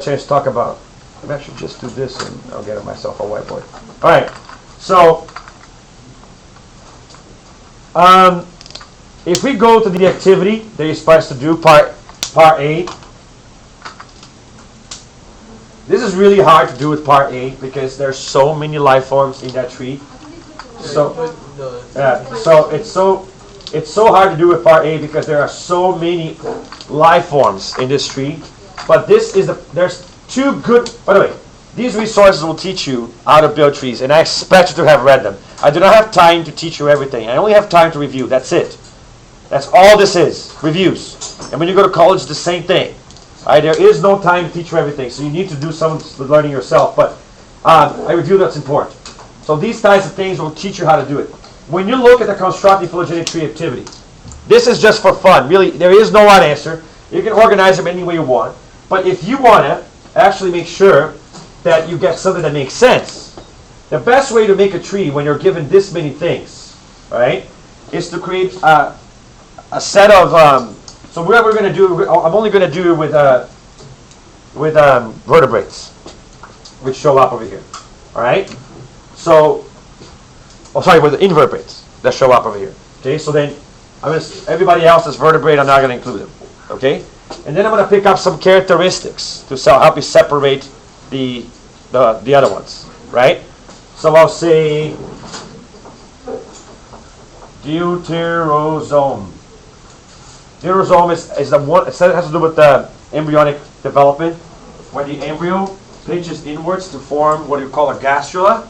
chance to talk about. Maybe I should just do this and I'll get myself a whiteboard. All right. So, if we go to the activity that you're supposed to do, part A, this is really hard to do with part A because there's so many life forms in that tree. So it's so hard to do with part A because there are so many life forms in this tree. But there's two good. By the way, these resources will teach you how to build trees, and I expect you to have read them. I do not have time to teach you everything. I only have time to review. That's it. That's all this is, reviews. And when you go to college, it's the same thing. Right? There is no time to teach you everything, so you need to do some of the learning yourself. But I review that's important. So these types of things will teach you how to do it. When you look at the constructive phylogenetic tree activity, this is just for fun. Really, there is no right answer. You can organize them any way you want. But if you want to actually make sure that you get something that makes sense, the best way to make a tree when you're given this many things, right, is to create a set of. So what we're going to do, I'm only going to do with vertebrates, which show up over here. All right. So, with the invertebrates that show up over here. Okay. So then, everybody else is vertebrate. I'm not going to include them. Okay. And then I'm going to pick up some characteristics to help you separate the other ones, right? So I'll say deuterosome. Deuterosome is the one. It has to do with the embryonic development, where the embryo pitches inwards to form what you call a gastrula.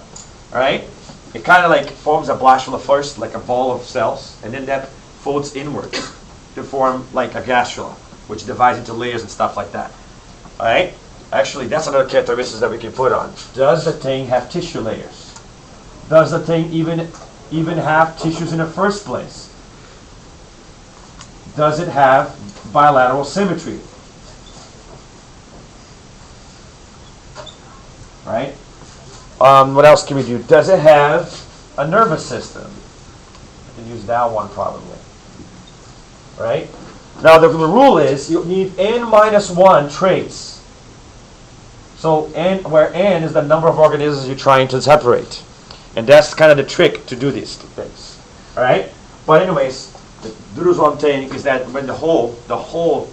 All right. It kind of like forms a blastula first, like a ball of cells, and then that folds inwards to form like a gastrula, which divides into layers and stuff like that. All right? Actually, that's another characteristic that we can put on. Does the thing have tissue layers? Does the thing even have tissues in the first place? Does it have bilateral symmetry? Right? What else can we do? Does it have a nervous system? I can use that one probably. Right? Now the rule is you need n-1 traits. So where n is the number of organisms you're trying to separate. And that's kind of the trick to do these things. Alright? But anyways, the deuterosome thing is that when the whole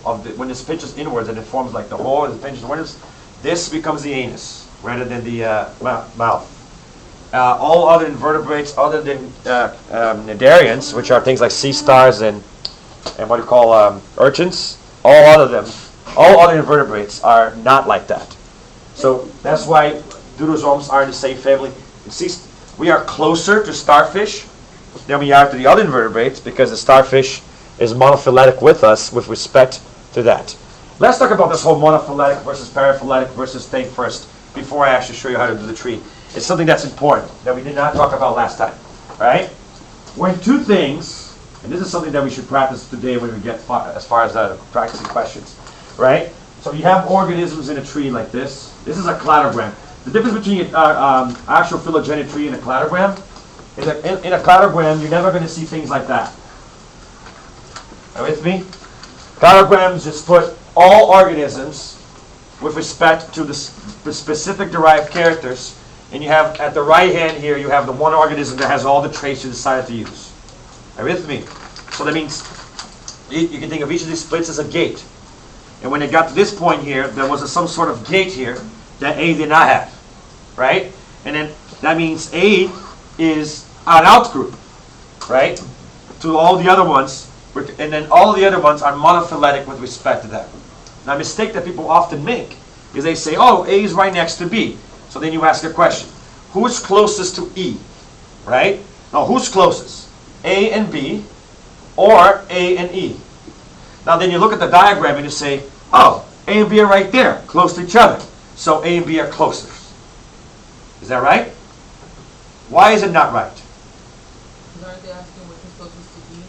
of when this pitches inwards and it forms like the whole and it pinches inwards, this becomes the anus rather than the mouth. All other invertebrates other than cnidarians, which are things like sea stars and what you call urchins, all other invertebrates are not like that. So that's why deuterosomes are in the same family. You see, we are closer to starfish than we are to the other invertebrates because the starfish is monophyletic with us with respect to that. Let's talk about this whole monophyletic versus paraphyletic versus thing first before I actually show you how to do the tree. It's something that's important that we did not talk about last time. Right? When two things, and this is something that we should practice today when we get as far as practicing questions, right? So you have organisms in a tree like this. This is a cladogram. The difference between actual phylogenetic tree and a cladogram is that in a cladogram, you're never going to see things like that. Are you with me? Cladograms just put all organisms with respect to the specific derived characters, and you have at the right hand here, you have the one organism that has all the traits you decided to use. Are you with me? So that means you can think of each of these splits as a gate. And when it got to this point here, there was some sort of gate here that A did not have. Right? And then that means A is an outgroup. Right? To all the other ones. And then all the other ones are monophyletic with respect to that. Now a mistake that people often make is they say, oh, A is right next to B. So then you ask a question. Who's closest to E? Right? Now who's closest? A and B, or A and E. Now then you look at the diagram and you say, oh, A and B are right there, close to each other. So A and B are closer. Is that right? Why is it not right? Aren't they asking which is closest to B?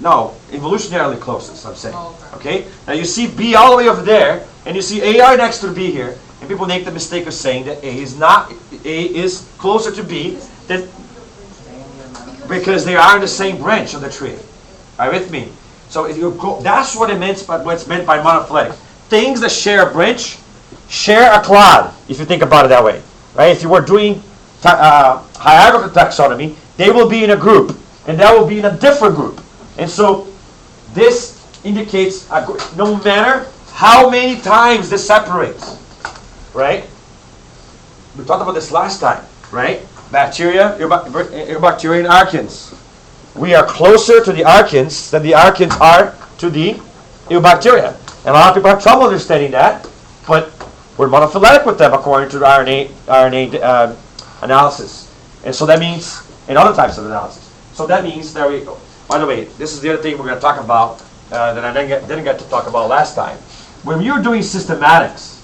No, evolutionarily closest, I'm saying. Oh, okay? Now you see B all the way over there, and you see A right next to B here, and people make the mistake of saying that A is closer to B than because they are in the same branch of the tree. Are you with me? So if you go, that's what it meant by what's meant by monophyletic. Things that share a branch share a clade, if you think about it that way. Right? If you were doing hierarchical taxonomy, they will be in a group, and that will be in a different group. And so this indicates no matter how many times this separates, right? We talked about this last time, right? Bacteria, Eubacteria, and archeans. We are closer to the archeans than the archeans are to the Eubacteria. And a lot of people have trouble understanding that, but we're monophyletic with them according to the RNA analysis. And so that means, and other types of analysis. So that means that we, by the way, this is the other thing we're going to talk about that I didn't get to talk about last time. When you're doing systematics,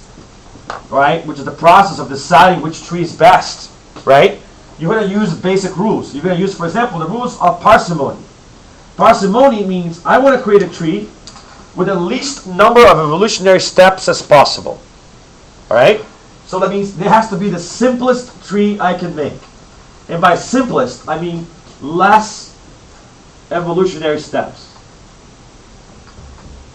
right, which is the process of deciding which tree is best, right, you're going to use basic rules. You're going to use, for example, the rules of parsimony. Parsimony means I want to create a tree with the least number of evolutionary steps as possible. All right? So that means there has to be the simplest tree I can make. And by simplest, I mean less evolutionary steps.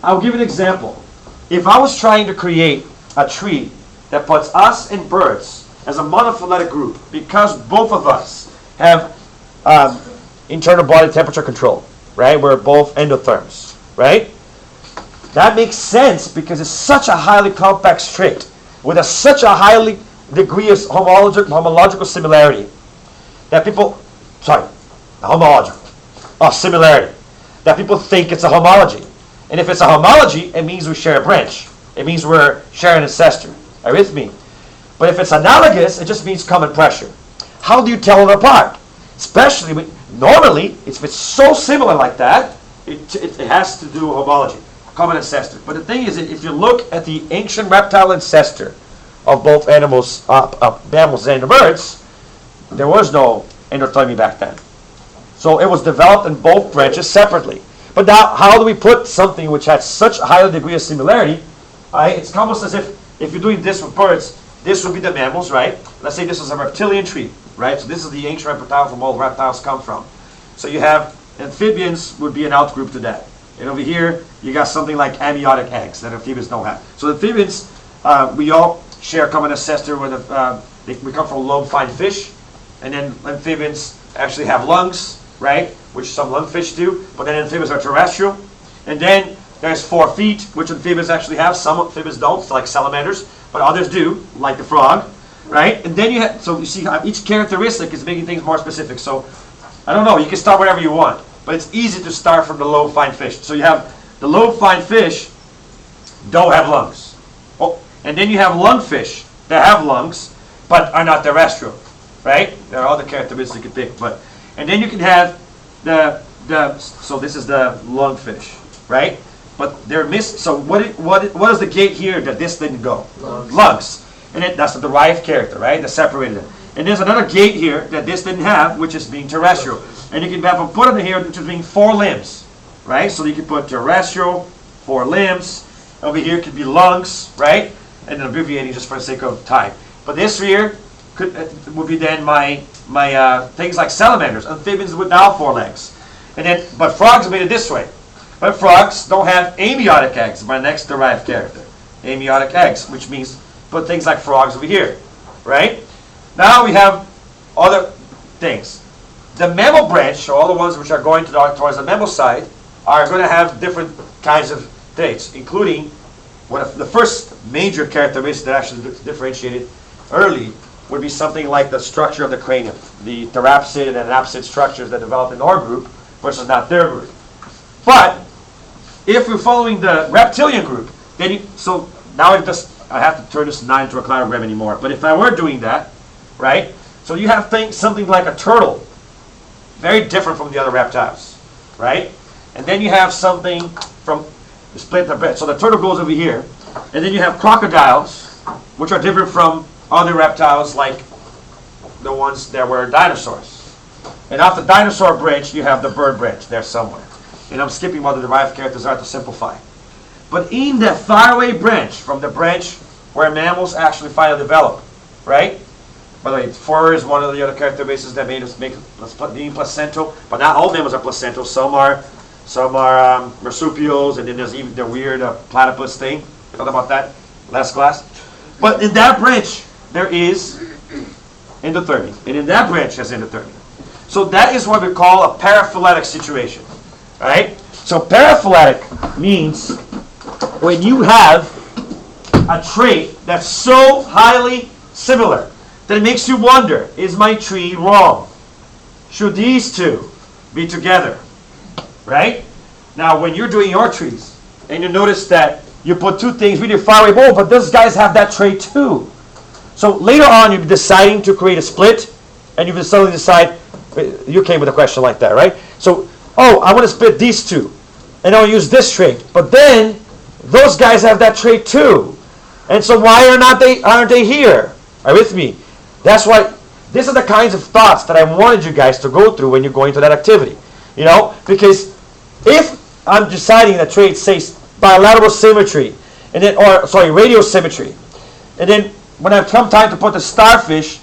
I'll give you an example. If I was trying to create a tree that puts us and birds as a monophyletic group, because both of us have internal body temperature control, right? We're both endotherms, right? That makes sense because it's such a highly compact trait with such a highly degree of homological similarity that people, similarity, that people think it's a homology. And if it's a homology, it means we share a branch. It means we're sharing an ancestor. Are you with me? But if it's analogous, it just means common pressure. How do you tell them apart? Especially, normally, if it's so similar like that, it has to do with homology, common ancestor. But the thing is, if you look at the ancient reptile ancestor of both animals, mammals and the birds, there was no endothermy back then. So it was developed in both branches separately. But now, how do we put something which has such a high degree of similarity? It's almost as if you're doing this with birds, this would be the mammals, right? Let's say this is a reptilian tree, right? So this is the ancient reptile from all reptiles come from. So you have amphibians would be an outgroup to that. And over here, you got something like amniotic eggs that amphibians don't have. So amphibians, we all share common ancestor with we come from lobe-finned fish, and then amphibians actually have lungs, right? Which some lungfish do, but then amphibians are terrestrial. And then there's 4 feet, which amphibians actually have. Some amphibians don't, like salamanders, but others do, like the frog, right? And then you see how each characteristic is making things more specific. So, I don't know, you can start wherever you want, but it's easy to start from the lobe-finned fish. So you have the lobe-finned fish don't have lungs. Oh, and then you have lungfish that have lungs, but are not terrestrial, right? There are other characteristics you can pick, but, and then you can have so this is the lungfish, right? But they're missed. So what is the gate here that this didn't go? Lungs. And that's a derived character, right? That separated it. And there's another gate here that this didn't have, which is being terrestrial. And you can have them put it in here, which is being 4 limbs, right? So you can put terrestrial, 4 limbs. Over here could be lungs, right? And then abbreviating just for the sake of time. But this here would be then my things like salamanders, amphibians without 4 legs. And then, but frogs made it this way. But frogs don't have amniotic eggs, my next derived character. Amniotic eggs, which means put things like frogs over here, right? Now we have other things. The mammal branch, so all the ones which are going towards the mammal side, are going to have different kinds of traits, including the first major characteristic that actually differentiated early would be something like the structure of the cranium, the therapsid and anapsid structures that developed in our group versus not their group. But if we're following the reptilian group, then so now I have to turn this not into a cladogram anymore. But if I were doing that, right? So you have something like a turtle, very different from the other reptiles, right? And then you have something from the split the bed. So the turtle goes over here, and then you have crocodiles, which are different from other reptiles like the ones that were dinosaurs. And off the dinosaur branch, you have the bird branch there somewhere. And I'm skipping what the derived characters are to simplify. But in that faraway branch, from the branch where mammals actually finally develop, right? By the way, fur is one of the other characteristics that made us being placental. But not all mammals are placental. Some are marsupials, and then there's even the weird platypus thing. We talked about that last class. But in that branch, there is endothermy. And in that branch, there's endothermy. So that is what we call a paraphyletic situation. Right? So paraphyletic means when you have a trait that's so highly similar that it makes you wonder, is my tree wrong? Should these two be together? Right? Now, when you're doing your trees, and you notice that you put two things really far away, but those guys have that trait too. So later on, you're deciding to create a split, and you suddenly decide, you came with a question like that, right? So, oh, I want to split these two, and I'll use this trait. But then, those guys have that trait too. And so why aren't they here? Are you with me? That's why, these are the kinds of thoughts that I wanted you guys to go through when you're going to that activity. You know, because if I'm deciding that trait says bilateral symmetry, and then, radial symmetry, and then when I come time to put the starfish,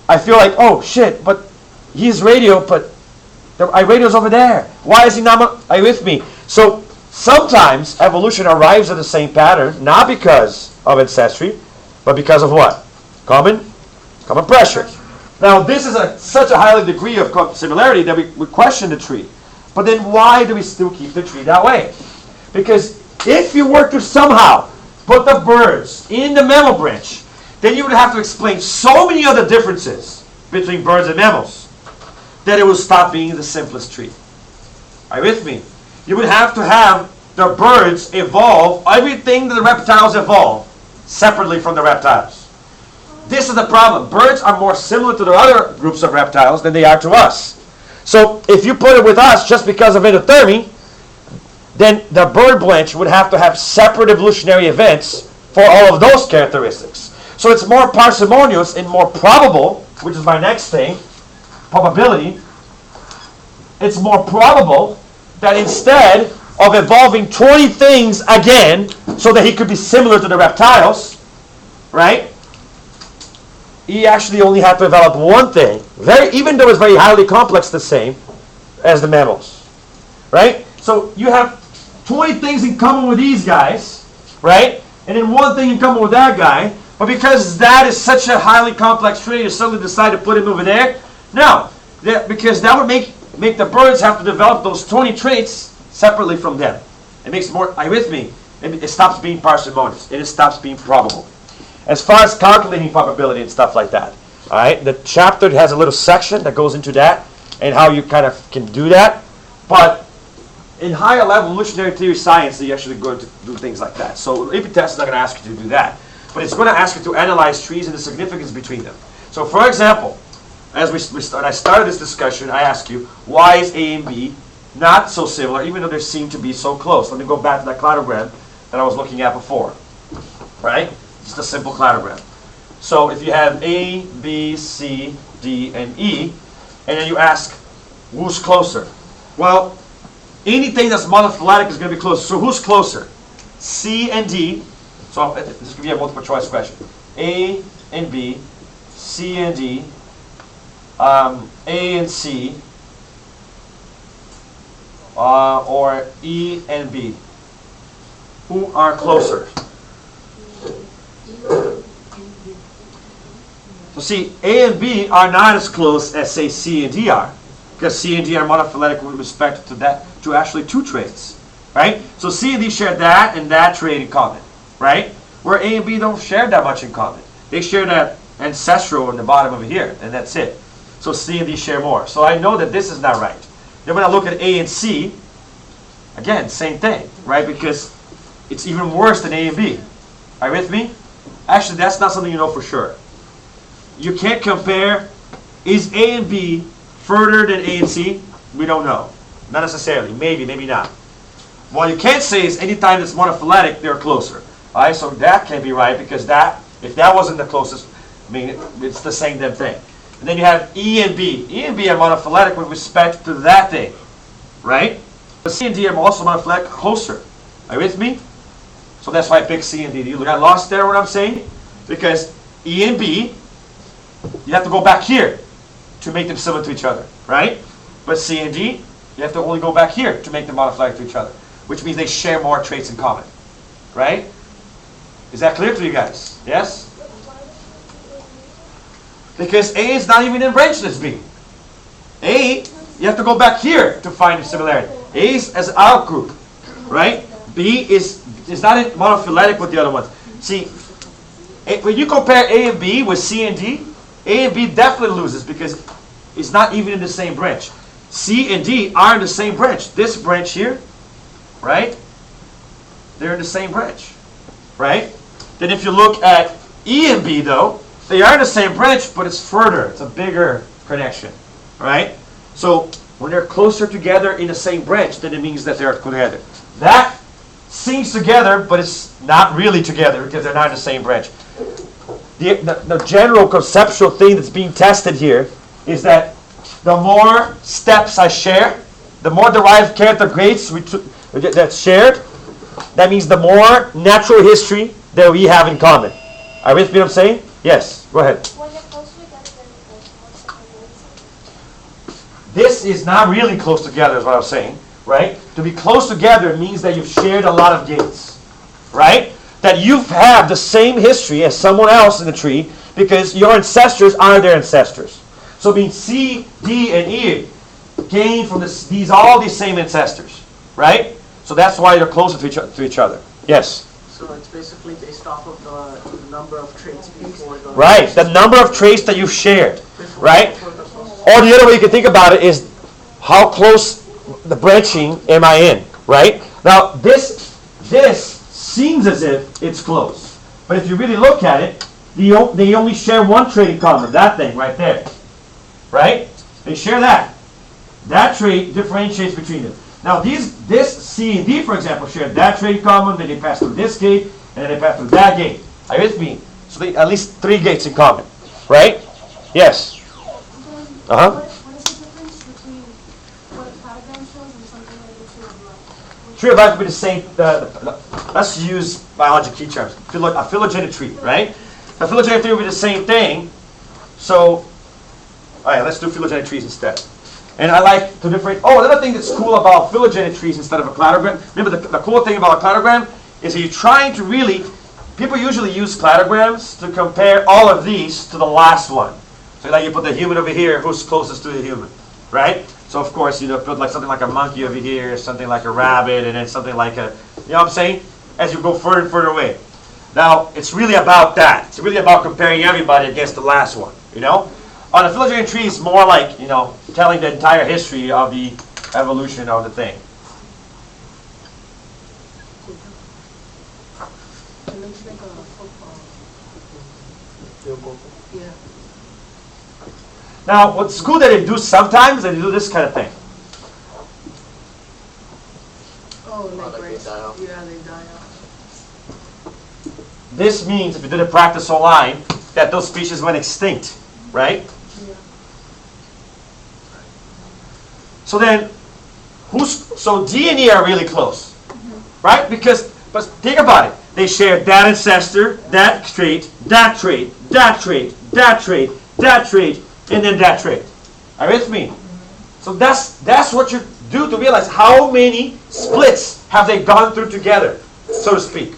I feel like, oh shit, but he's radial, but the radial's over there. Why is he not? Are you with me? So sometimes evolution arrives at the same pattern, not because of ancestry, but because of what? Common pressure. Now this is such a high degree of similarity that we question the tree. But then why do we still keep the tree that way? Because if you were to somehow put the birds in the mammal branch, then you would have to explain so many other differences between birds and mammals that it would stop being the simplest tree. Are you with me? You would have to have the birds evolve everything that the reptiles evolve separately from the reptiles. This is the problem. Birds are more similar to the other groups of reptiles than they are to us. So if you put it with us just because of endothermy, then the bird branch would have to have separate evolutionary events for all of those characteristics. So it's more parsimonious and more probable, which is my next thing, probability. It's more probable that instead of evolving 20 things again so that he could be similar to the reptiles, right? He actually only had to develop one thing, even though it's very highly complex, the same as the mammals, right? So you have 20 things in common with these guys, right? And then one thing in common with that guy, but because that is such a highly complex trait, you suddenly decide to put him over there? No, because that would make the birds have to develop those 20 traits separately from them. It makes more, are you with me? It stops being parsimonious, and it stops being probable. As far as calculating probability and stuff like that, all right, the chapter has a little section that goes into that and how you kind of can do that. But in higher level evolutionary theory science, you're actually going to do things like that. So AP test is not going to ask you to do that, but it's going to ask you to analyze trees and the significance between them. So, for example, as I started this discussion, I asked you, why is A and B not so similar, even though they seem to be so close? Let me go back to that cladogram that I was looking at before, right? Just a simple cladogram. So if you have A, B, C, D, and E, and then you ask, who's closer? Well, anything that's monophyletic is going to be closer. So who's closer? C and D. So this is going to be a multiple choice question. A and B, C and D, A and C, or E and B. Who are closer? So see, A and B are not as close as, say, C and D are, because C and D are monophyletic with respect to actually two traits, right? So C and D share that and that trait in common, right? Where A and B don't share that much in common. They share that ancestral in the bottom over here, and that's it. So C and D share more. So I know that this is not right. Then when I look at A and C, again, same thing, right? Because it's even worse than A and B. Are you with me? Actually, that's not something you know for sure. You can't compare, is A and B further than A and C? We don't know. Not necessarily. Maybe, maybe not. What you can't say is anytime it's monophyletic, they're closer. All right, so that can't be right because if that wasn't the closest, I mean, it's the same damn thing. And then you have E and B. E and B are monophyletic with respect to that thing, right? But C and D are also monophyletic closer. Are you with me? So that's why I picked C and D. You got lost there what I'm saying? Because E and B, you have to go back here to make them similar to each other, right? But C and D, you have to only go back here to make them monophyletic to each other, which means they share more traits in common, right? Is that clear to you guys? Yes? Because A is not even in branchless B. A, you have to go back here to find the similarity. A is as out group, right? B is not monophyletic with the other ones. See, when you compare A and B with C and D, A and B definitely loses because it's not even in the same branch. C and D are in the same branch. This branch here, right? They're in the same branch, right? Then if you look at E and B though, they are in the same branch, but it's further. It's a bigger connection, right? So when they're closer together in the same branch, then it means that they're together. That seems together, but it's not really together because they're not in the same branch. The general conceptual thing that's being tested here is that the more steps I share, the more derived character traits that's shared, that means the more natural history that we have in common. Are you with me what I'm saying? Yes, go ahead. When you're close together, then you're close. This is not really close together is what I'm saying, right? To be close together means that you've shared a lot of gates, right? That you have the same history as someone else in the tree because your ancestors are their ancestors. So it means C, D, and E came from all these same ancestors, right? So that's why they're closer to each other. Yes? So it's basically based off of the number of traits before the... Right, the number of traits that you've shared, right? Or the other way you can think about it is how close the branching am I in, right? Now, this seems as if it's close. But if you really look at it, they only share one trait in common, that thing right there, right? They share that. That trait differentiates between them. Now, this C and D, for example, share that trait in common, then they pass through this gate, and then they pass through that gate. Are you with me? So they at least 3 gates in common, right? Yes. Uh-huh. What is the difference between what a cladogram shows and something like a tree of life? Tree of life would be the same. Let's use biology key terms. A phylogenetic tree, right? A phylogenetic tree would be the same thing. So, all right, let's do phylogenetic trees instead. And I like to differentiate. Oh, another thing that's cool about phylogenetic trees instead of a cladogram. Remember, the cool thing about a cladogram is that you're trying to really. People usually use cladograms to compare all of these to the last one. So like you put the human over here, who's closest to the human, right? So of course, put like something like a monkey over here, something like a rabbit, and then something like a, you know what I'm saying? As you go further and further away. Now, it's really about that. It's really about comparing everybody against the last one, On a phylogenetic tree, it's more like, telling the entire history of the evolution of the thing. It looks like a football. Yeah. Now, what's cool that they do sometimes, they do this kind of thing. Oh, like like they rice. die off. Yeah, they die off. This means, if you did a practice online, that those species went extinct, right? Yeah. So then, so D and E are really close, right? But think about it. They share that ancestor, that trait, that trait, that trait, that trait, that trait, and then that trait. Are you with me? So that's what you do to realize how many splits have they gone through together, so to speak.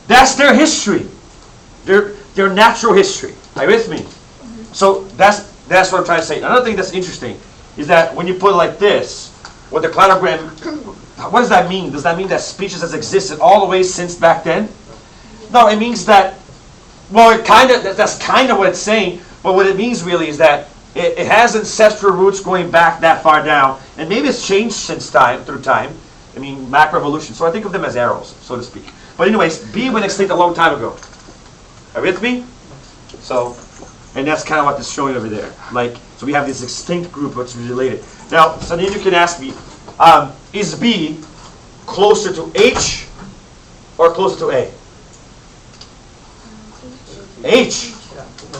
That's their history, their natural history. Are you with me? So that's what I'm trying to say. Another thing that's interesting is that when you put it like this, with the cladogram, what does that mean? Does that mean that species has existed all the way since back then? No, it means that, well, that's kind of what it's saying, but what it means really is that it has ancestral roots going back that far down, and maybe it's changed through time. I mean, macroevolution. So I think of them as arrows, so to speak. But anyways, B went extinct a long time ago. Are you with me? So, and that's kind of what it's showing over there. So we have this extinct group which is related. Now, so then you can ask me, is B closer to H or closer to A? H.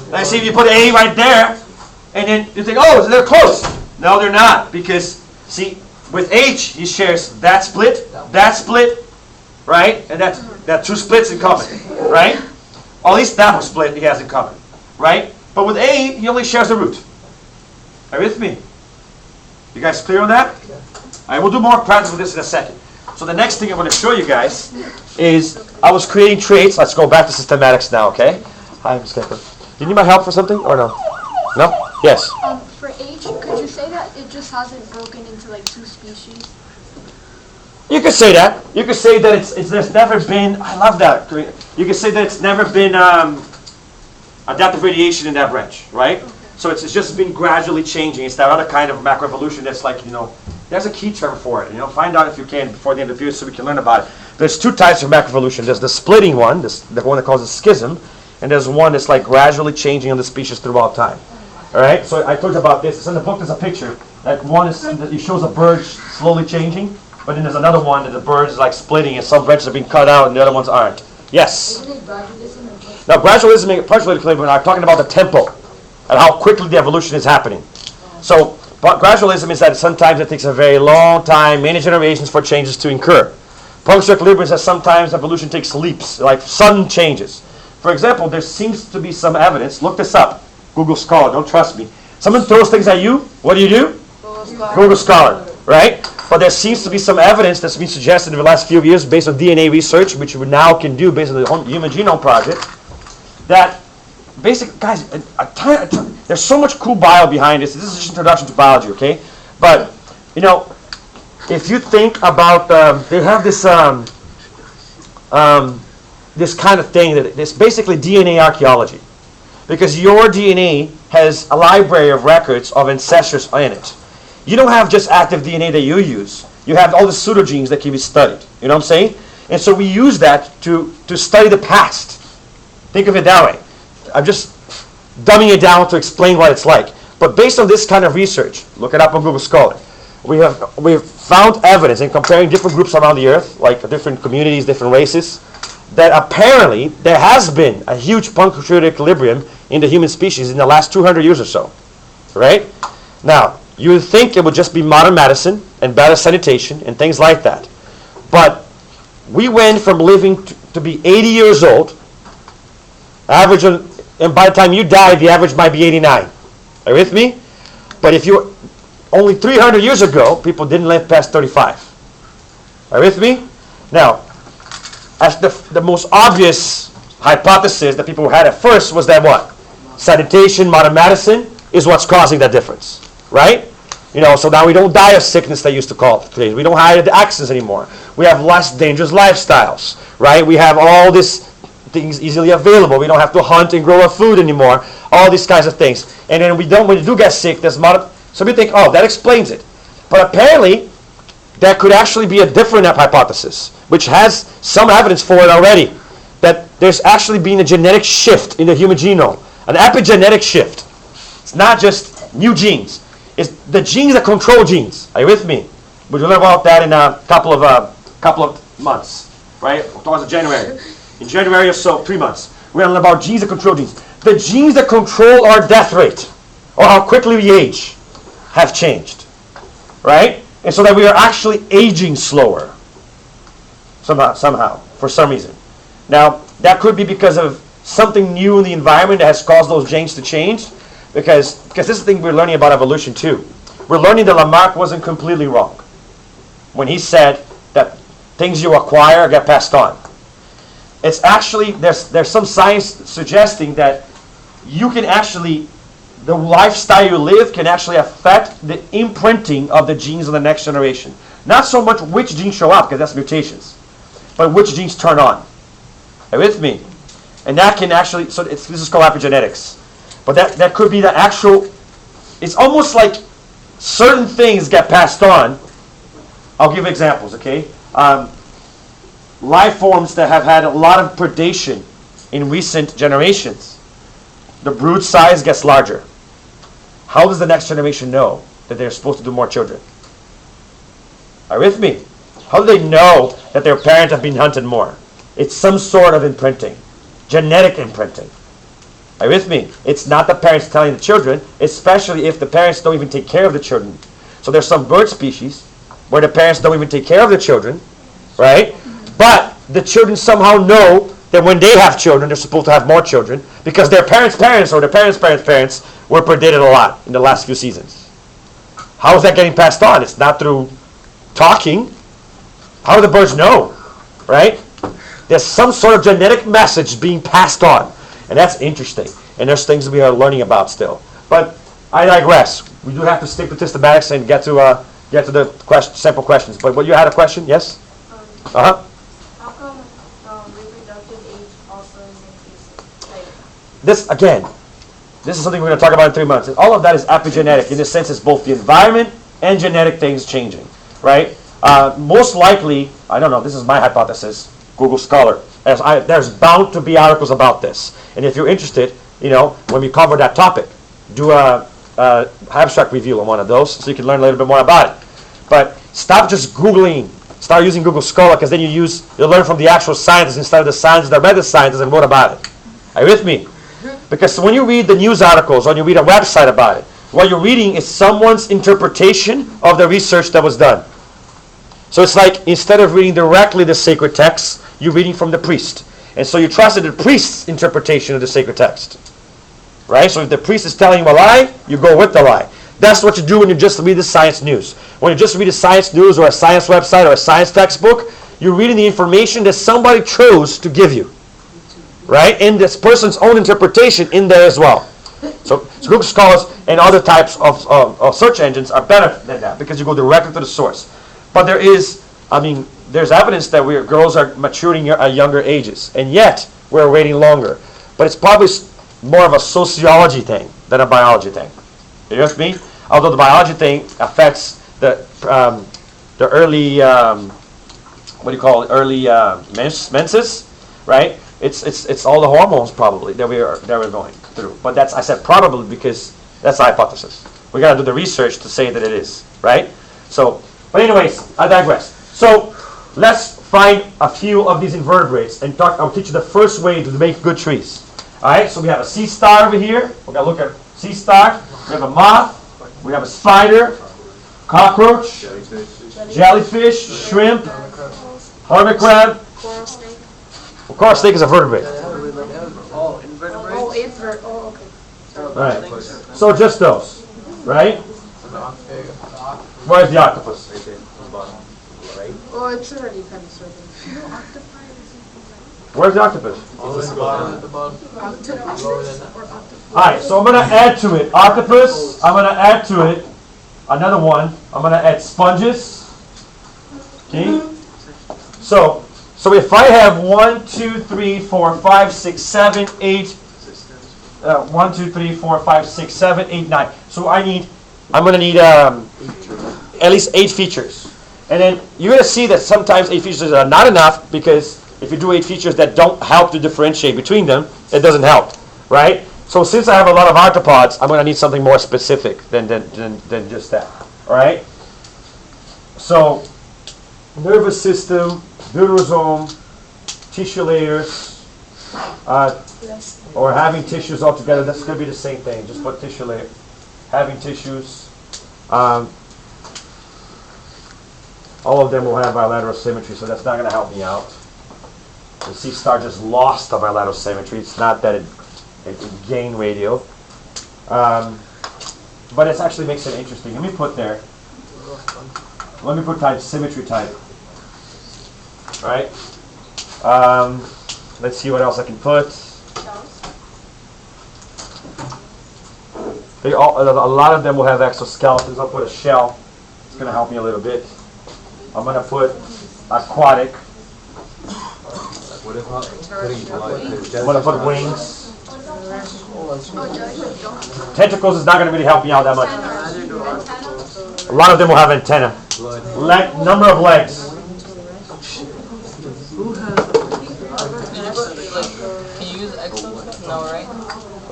And I see if you put A right there, and then you think, oh, so they're close. No, they're not, because see, with H he shares that split, right, and that 2 splits in common, right? Or at least that one split he has in common, right? But with A he only shares the root. Are you with me? You guys clear on that? I will do more practice with this in a second. So the next thing I want to show you guys is I was creating traits. Let's go back to systematics now, okay? Hi, Ms. Kemper. Do you need my help for something or no? No? Yes. For H, could you say that it just hasn't broken into like two species? You could say that. You could say that it's there's never been. I love that. You could say that it's never been adaptive radiation in that branch, right? Okay. So it's just been gradually changing. It's that other kind of macroevolution that's like, there's a key term for it. Find out if you can before the end of the period so we can learn about it. There's two types of macroevolution. There's the splitting one, the one that calls a schism, and there's one that's like gradually changing on the species throughout time. All right. So I told you about this. It's in the book. There's a picture. That one is it shows a bird slowly changing, but then there's another one that the bird is like splitting, and some branches are being cut out, and the other ones aren't. Yes. Isn't it gradualism and Now, gradualism and paraphyletic equilibrium are talking about the tempo and how quickly the evolution is happening. So, gradualism is that sometimes it takes a very long time, many generations for changes to occur. Paraphyletic equilibrium is that sometimes evolution takes leaps, like sudden changes. For example, there seems to be some evidence. Look this up. Google Scholar. Don't trust me. Someone throws things at you. What do? Google Scholar, right? But there seems to be some evidence that's been suggested in the last few years based on DNA research, which we now can do based on the Human Genome Project, that basically, guys, there's so much cool bio behind this. This is just introduction to biology, okay? But, if you think about, they have this this kind of thing, that it's basically DNA archaeology. Because your DNA has a library of records of ancestors in it. You don't have just active DNA that you use. You have all the pseudogenes that can be studied. You know what I'm saying? And so we use that to study the past. Think of it that way. I'm just dumbing it down to explain what it's like. But based on this kind of research, look it up on Google Scholar. We've found evidence in comparing different groups around the earth, like different communities, different races, that apparently there has been a huge punctuated equilibrium in the human species in the last 200 years or so. Right? Now, you would think it would just be modern medicine and better sanitation and things like that. But we went from living to be 80 years old, average, and by the time you die, the average might be 89. Are you with me? But if you only 300 years ago, people didn't live past 35. Are you with me? Now, as the most obvious hypothesis that people had at first was that what? Sanitation, modern medicine is what's causing that difference. Right? So now we don't die of sickness they used to call it today. We don't have the accidents anymore. We have less dangerous lifestyles. Right? We have all these things easily available. We don't have to hunt and grow our food anymore. All these kinds of things. And then when you do get sick, there's so we think, that explains it. But apparently, there could actually be a different hypothesis, which has some evidence for it already. That there's actually been a genetic shift in the human genome. An epigenetic shift. It's not just new genes. It's the genes that control genes. Are you with me? We'll learn about that in a couple of months, right? Towards January. In January or so, 3 months. We're going to learn about genes that control genes. The genes that control our death rate, or how quickly we age, have changed, right? And so that we are actually aging slower, somehow, for some reason. Now, that could be because of something new in the environment that has caused those genes to change. Because this is the thing we're learning about evolution too. We're learning that Lamarck wasn't completely wrong when he said that things you acquire get passed on. It's actually, there's some science suggesting that you can actually, the lifestyle you live can actually affect the imprinting of the genes of the next generation. Not so much which genes show up, because that's mutations, but which genes turn on. Are you with me? And that can actually, this is called epigenetics. But that could be the actual, it's almost like certain things get passed on. I'll give examples, okay? Life forms that have had a lot of predation in recent generations, the brood size gets larger. How does the next generation know that they're supposed to do more children? Are you with me? How do they know that their parents have been hunted more? It's some sort of imprinting, genetic imprinting. Are you with me? It's not the parents telling the children, especially if the parents don't even take care of the children. So there's some bird species where the parents don't even take care of the children, right? But the children somehow know that when they have children, they're supposed to have more children because their parents' parents or their parents' parents' parents were predated a lot in the last few seasons. How is that getting passed on? It's not through talking. How do the birds know, right? There's some sort of genetic message being passed on. And that's interesting. And there's things we are learning about still. But I digress. We do have to stick to systematics and get to the simple questions. But you had a question? Yes? How come reproductive age also is increasing? Like, this is something we're going to talk about in 3 months. And all of that is epigenetic. In a sense, it's both the environment and genetic things changing, right? Most likely, I don't know, this is my hypothesis, Google Scholar. There's bound to be articles about this. And if you're interested, when we cover that topic, do a abstract review on one of those so you can learn a little bit more about it. But stop just Googling. Start using Google Scholar, because then you'll learn from the actual scientists instead of the scientists that read the scientists and wrote about it. Are you with me? Because when you read the news articles or you read a website about it, what you're reading is someone's interpretation of the research that was done. So it's like instead of reading directly the sacred text, you're reading from the priest. And so you trusted the priest's interpretation of the sacred text. Right? So if the priest is telling you a lie, you go with the lie. That's what you do when you just read the science news. When you just read a science news or a science website or a science textbook, you're reading the information that somebody chose to give you. Right? And this person's own interpretation in there as well. So Google Scholars and other types of search engines are better than that because you go directly to the source. But there's evidence that girls are maturing at younger ages, and yet we're waiting longer. But it's probably more of a sociology thing than a biology thing. You with me? Although the biology thing affects the early menses, right? It's all the hormones probably that we're going through. But I said probably because that's the hypothesis. We got to do the research to say that it is, right? So, but anyways, I digress. So let's find a few of these invertebrates and I'll teach you the first way to make good trees. All right. So we have a sea star over here. We're gonna look at sea star. We have a moth. We have a spider, cockroach, jellyfish, shrimp, hermit crab. coral snake? Well, coral snake is a vertebrate. Oh, invertebrates? Oh, it's okay. All right. So just those, right? Where's the octopus? Oh, it's already kind of circling. No, octopi or something Where's the octopus? like octopus or octopus. All right. So I'm gonna add to it octopus. I'm gonna add to it another one. I'm gonna add sponges. Okay. So if I have 1, 2, 3, 4, 5, 6, 7, 8. 1, 2, 3, 4, 5, 6, 7, 8, 9. So I'm gonna need at least 8 features. And then you're going to see that sometimes 8 features are not enough, because if you do 8 features that don't help to differentiate between them, it doesn't help, right? So since I have a lot of arthropods, I'm going to need something more specific than just that, all right? So nervous system, neurosome, tissue layers, or having tissues all together, that's going to be the same thing. Just put tissue layer. Having tissues. All of them will have bilateral symmetry, so that's not going to help me out. The sea star just lost the bilateral symmetry. It's not that it gained radial. But it actually makes it interesting. Let me put type symmetry type. All right. Let's see what else I can put. A lot of them will have exoskeletons. I'll put a shell. It's going to help me a little bit. I'm going to put aquatic. I'm going to put wings. Tentacles is not going to really help me out that much. A lot of them will have antenna. Number of legs. Can you use exoskeleton? No, right?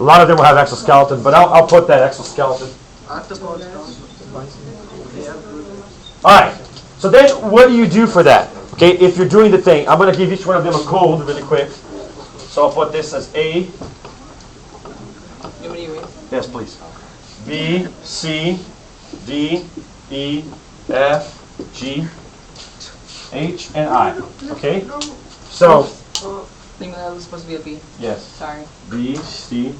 A lot of them will have exoskeleton, but I'll put that exoskeleton. All right. So then what do you do for that? Okay, if you're doing the thing, I'm going to give each one of them a code really quick. So I'll put this as A. You want me to erase? Yes, please. B, C, D, E, F, G, H, and I. Okay? So, I think that was supposed to be a B. yes. Sorry. B, C,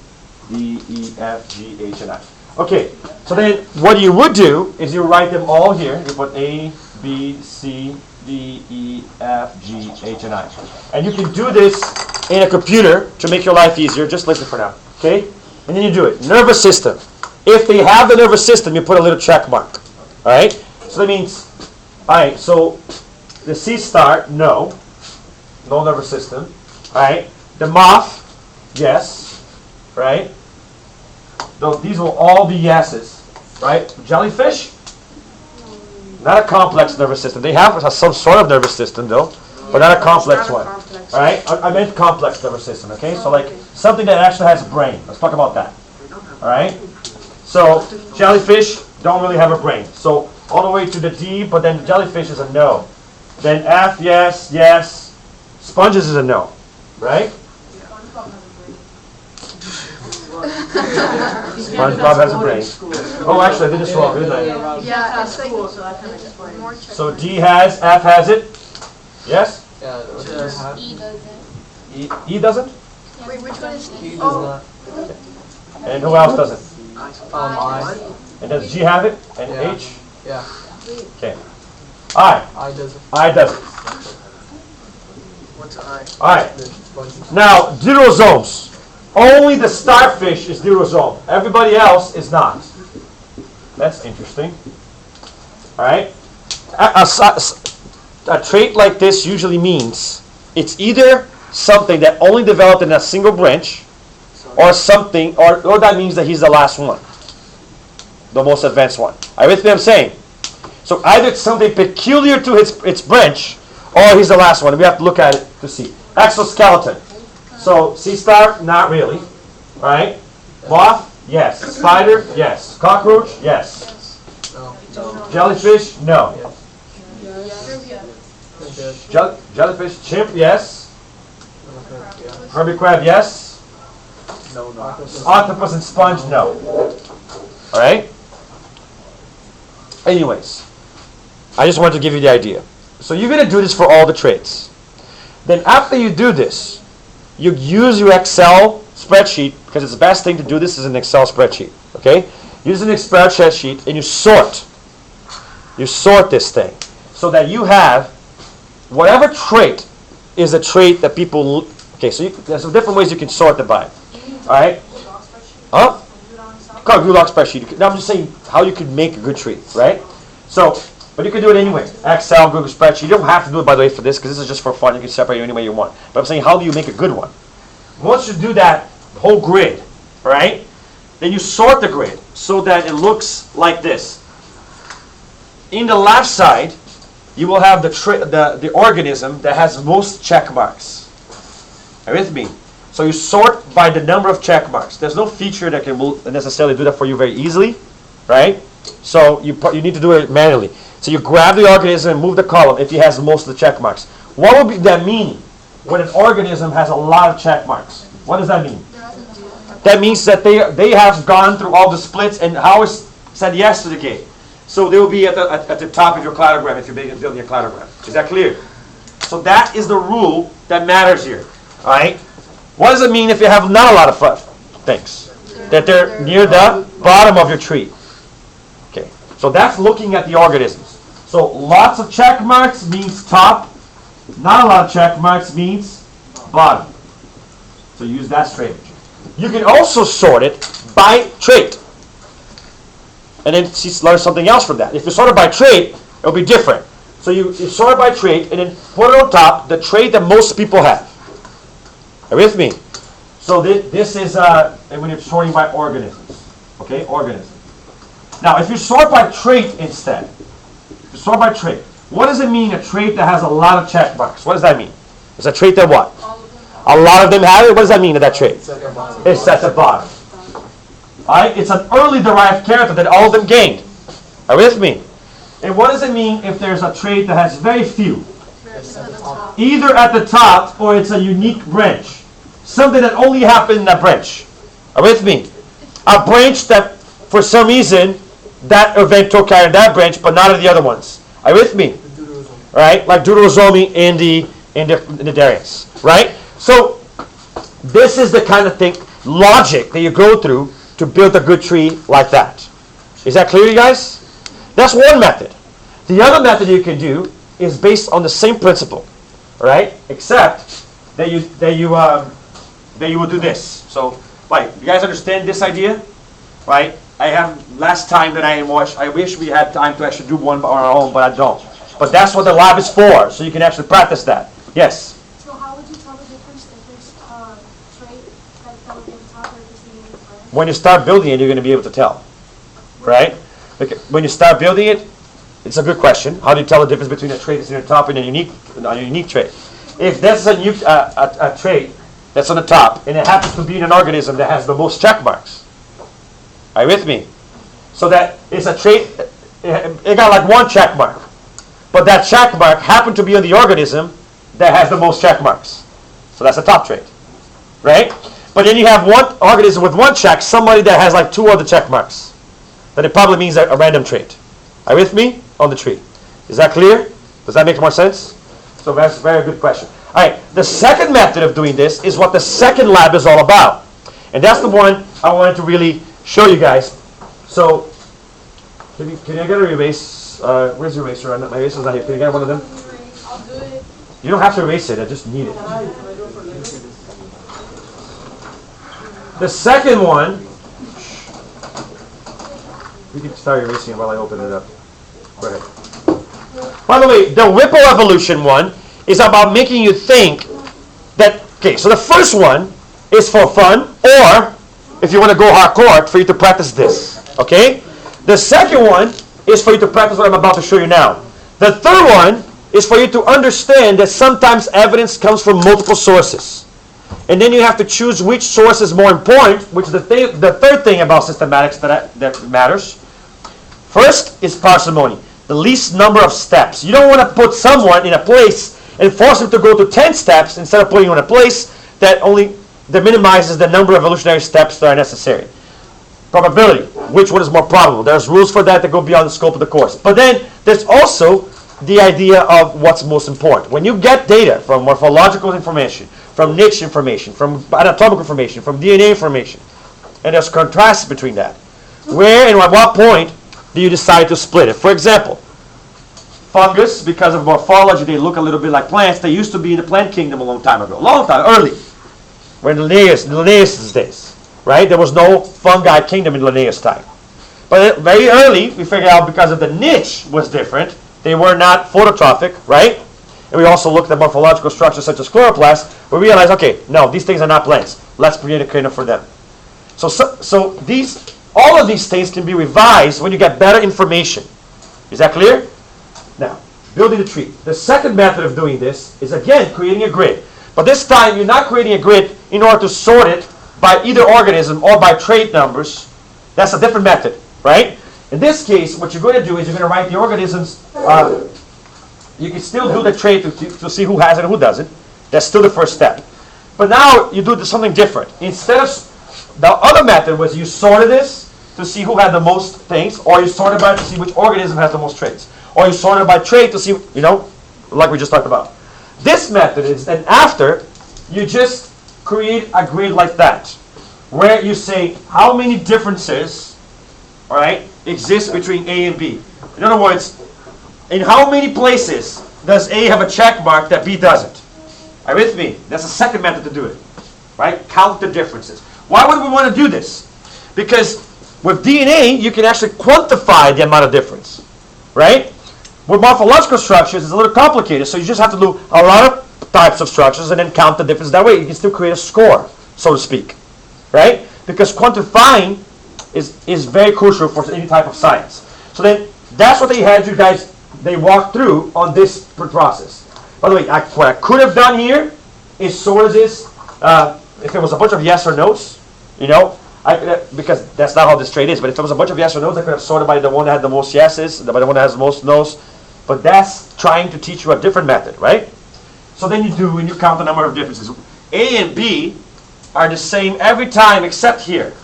D, E, F, G, H, and I. Okay, so then what you would do is you write them all here. You put A, B, C, D, E, F, G, H, and I. And you can do this in a computer to make your life easier. Just listen for now, okay? And then you do it. Nervous system. If they have the nervous system, you put a little check mark. All right? So that means, all right, so the C star, no. No nervous system. All right? The moth, yes. Right? These will all be yeses. Right? Jellyfish, not a complex nervous system. They have some sort of nervous system, though, but not a complex one. All right? I meant complex nervous system, okay? So like something that actually has a brain. Let's talk about that. All right? So jellyfish don't really have a brain. So all the way to the D, but then the jellyfish is a no. Then F, yes, yes. Sponges is a no. Right? SpongeBob has a brain. Oh, actually, I did this wrong, didn't I? Yeah, it's like Cool, so I can explain. more check. So D has, F has it. Yes? Yeah, E doesn't. E doesn't? Wait, which one is he E? does not. And who else doesn't? I. And does G have it? And Yeah. H? Yeah, Okay. I. I doesn't. I doesn't. What's I? Alright. The sponges. Now, deuterosomes. Only the starfish is deuterosome. Everybody else is not. That's interesting. Alright. A trait like this usually means it's either something that only developed in a single branch, or something, or that means that he's the last one, the most advanced one. Are you with me? I'm saying. So either it's something peculiar to its branch, or he's the last one. We have to look at it to see. Exoskeleton. So C star, not really. All right. Moth, yes. Spider, yes. Cockroach, yes. No. Jellyfish, no. Yes. Jellyfish, chimp, yes. Okay, yeah. Herbie crab, yes. No, no. Octopus and sponge, no. All right. Anyways, I just wanted to give you the idea. So you're going to do this for all the traits. Then after you do this, you use your Excel spreadsheet, because it's the best thing to do this is an Excel spreadsheet. Okay? Use an Excel spreadsheet and you sort. You sort this thing so that you have whatever trait is a trait that people. Okay, so there's some different ways you can sort it by. All right? Huh? Called Google Doc spreadsheet. Now I'm just saying how you could make a good trait, right? So, but you can do it anyway. Excel, Google spreadsheet. You don't have to do it, by the way, for this, because this is just for fun. You can separate it any way you want. But I'm saying, how do you make a good one? Once you do that whole grid, right? Then you sort the grid so that it looks like this. In the left side, you will have the organism that has most check marks. Are you with me? So you sort by the number of check marks. There's no feature that can necessarily do that for you very easily, right? So you need to do it manually. So you grab the organism and move the column if he has most of the check marks. What would be that meaning when an organism has a lot of check marks? What does that mean? That means that they have gone through all the splits and always said yes to the gate. So they will be at the top of your cladogram if you're building a cladogram. Is that clear? So that is the rule that matters here. All right? What does it mean if you have not a lot of things? That they're near the bottom of your tree. Okay. So that's looking at the organisms. So lots of check marks means top. Not a lot of check marks means bottom. So use that strategy. You can also sort it by trait. And then learn something else from that. If you sort it by trait, it'll be different. So you sort it by trait and then put it on top, the trait that most people have. Are you with me? So this is when you're sorting by organisms. Okay, organism. Now, if you sort by trait instead, you sort by trait. What does it mean, a trait that has a lot of check marks? What does that mean? It's a trait that what? A lot of them have it. What does that mean, that trait? It's at the bottom. Alright? It's an early derived character that all of them gained. Are you with me? And what does it mean if there's a trait that has very few? Either at the top or it's a unique branch. Something that only happened in that branch. Are you with me? A branch that, for some reason, that event took care of that branch, but not of the other ones. Are you with me? Right? Like deuterosomy in the Darius. Right? So, this is the kind of thing, logic that you go through to build a good tree like that. Is that clear, you guys? That's one method. The other method you can do is based on the same principle, right? Except that you will do this. So, right? You guys understand this idea, right? I have last time that I watched. I wish we had time to actually do one on our own, but I don't. But that's what the lab is for, so you can actually practice that. Yes? So how would you tell the difference if there's a trait that would be the top or if it's the right? When you start building it, you're going to be able to tell. Right? Okay. When you start building it, it's a good question. How do you tell the difference between a trait that's in the top and a unique trait? If that's a trait that's on the top, and it happens to be in an organism that has the most check marks. Are you with me? So that it's a trait, it got like one check mark. But that check mark happened to be on the organism that has the most check marks. So that's a top trait. Right? But then you have one organism with one check, somebody that has like two other check marks. Then it probably means a random trait. Are you with me on the tree? Is that clear? Does that make more sense? So that's a very good question. All right, the second method of doing this is what the second lab is all about. And that's the one I wanted to really show you guys. So, can I get a erase? Where's your eraser? My eraser's not here. Can you get one of them? I'll do it. You don't have to erase it. I just need it. The second one, you can start erasing it while I open it up. Go ahead. By the way, the Whipple evolution one is about making you think that, okay, so the first one is for fun, or if you want to go hardcore, for you to practice this, okay? The second one is for you to practice what I'm about to show you now. The third one is for you to understand that sometimes evidence comes from multiple sources. And then you have to choose which source is more important, which is the third thing about systematics that matters. First is parsimony, the least number of steps. You don't want to put someone in a place and force them to go to 10 steps instead of putting you in a place that minimizes the number of evolutionary steps that are necessary. Probability, which one is more probable? There's rules for that go beyond the scope of the course. But then there's also the idea of what's most important. When you get data from morphological information, from niche information, from anatomical information, from DNA information, and there's contrast between that. Where and at what point do you decide to split it? For example, fungus, because of morphology, they look a little bit like plants. They used to be in the plant kingdom a long time ago. Early. We're in Linnaeus' days. Right? There was no fungi kingdom in Linnaeus' time. But very early, we figured out because of the niche was different. They were not phototrophic, right? And we also looked at morphological structures such as chloroplasts. We realized, okay, no, these things are not plants. Let's create a kingdom for them. So all of these things can be revised when you get better information. Is that clear? Now, building a tree. The second method of doing this is, again, creating a grid. But this time, you're not creating a grid in order to sort it by either organism or by trait numbers. That's a different method, right? In this case, what you're going to do is you're going to write the organisms. You can still do the trait to see who has it and who doesn't. That's still the first step. But now you do something different. Instead of the other method was you sorted this to see who had the most things, or you sorted by to see which organism has the most traits, or you sorted by trait to see, like we just talked about. This method is then after you just create a grid like that, where you say how many differences, all right, exist between A and B. In other words, in how many places does A have a check mark that B doesn't? Are you with me? That's the second method to do it, right? Count the differences. Why would we want to do this? Because with DNA, you can actually quantify the amount of difference, right? With morphological structures, it's a little complicated, so you just have to do a lot of types of structures and then count the difference. That way, you can still create a score, so to speak, right? Because quantifying is very crucial for any type of science. So then, that's what they had you guys, they walked through on this process. By the way, what I could have done here is sort of this, if it was a bunch of yes or no's, because that's not how this trait is, but if it was a bunch of yes or no's, I could have sorted by the one that had the most yeses, by the one that has the most no's. But that's trying to teach you a different method, right? So then you do, and you count the number of differences. A and B are the same every time except here,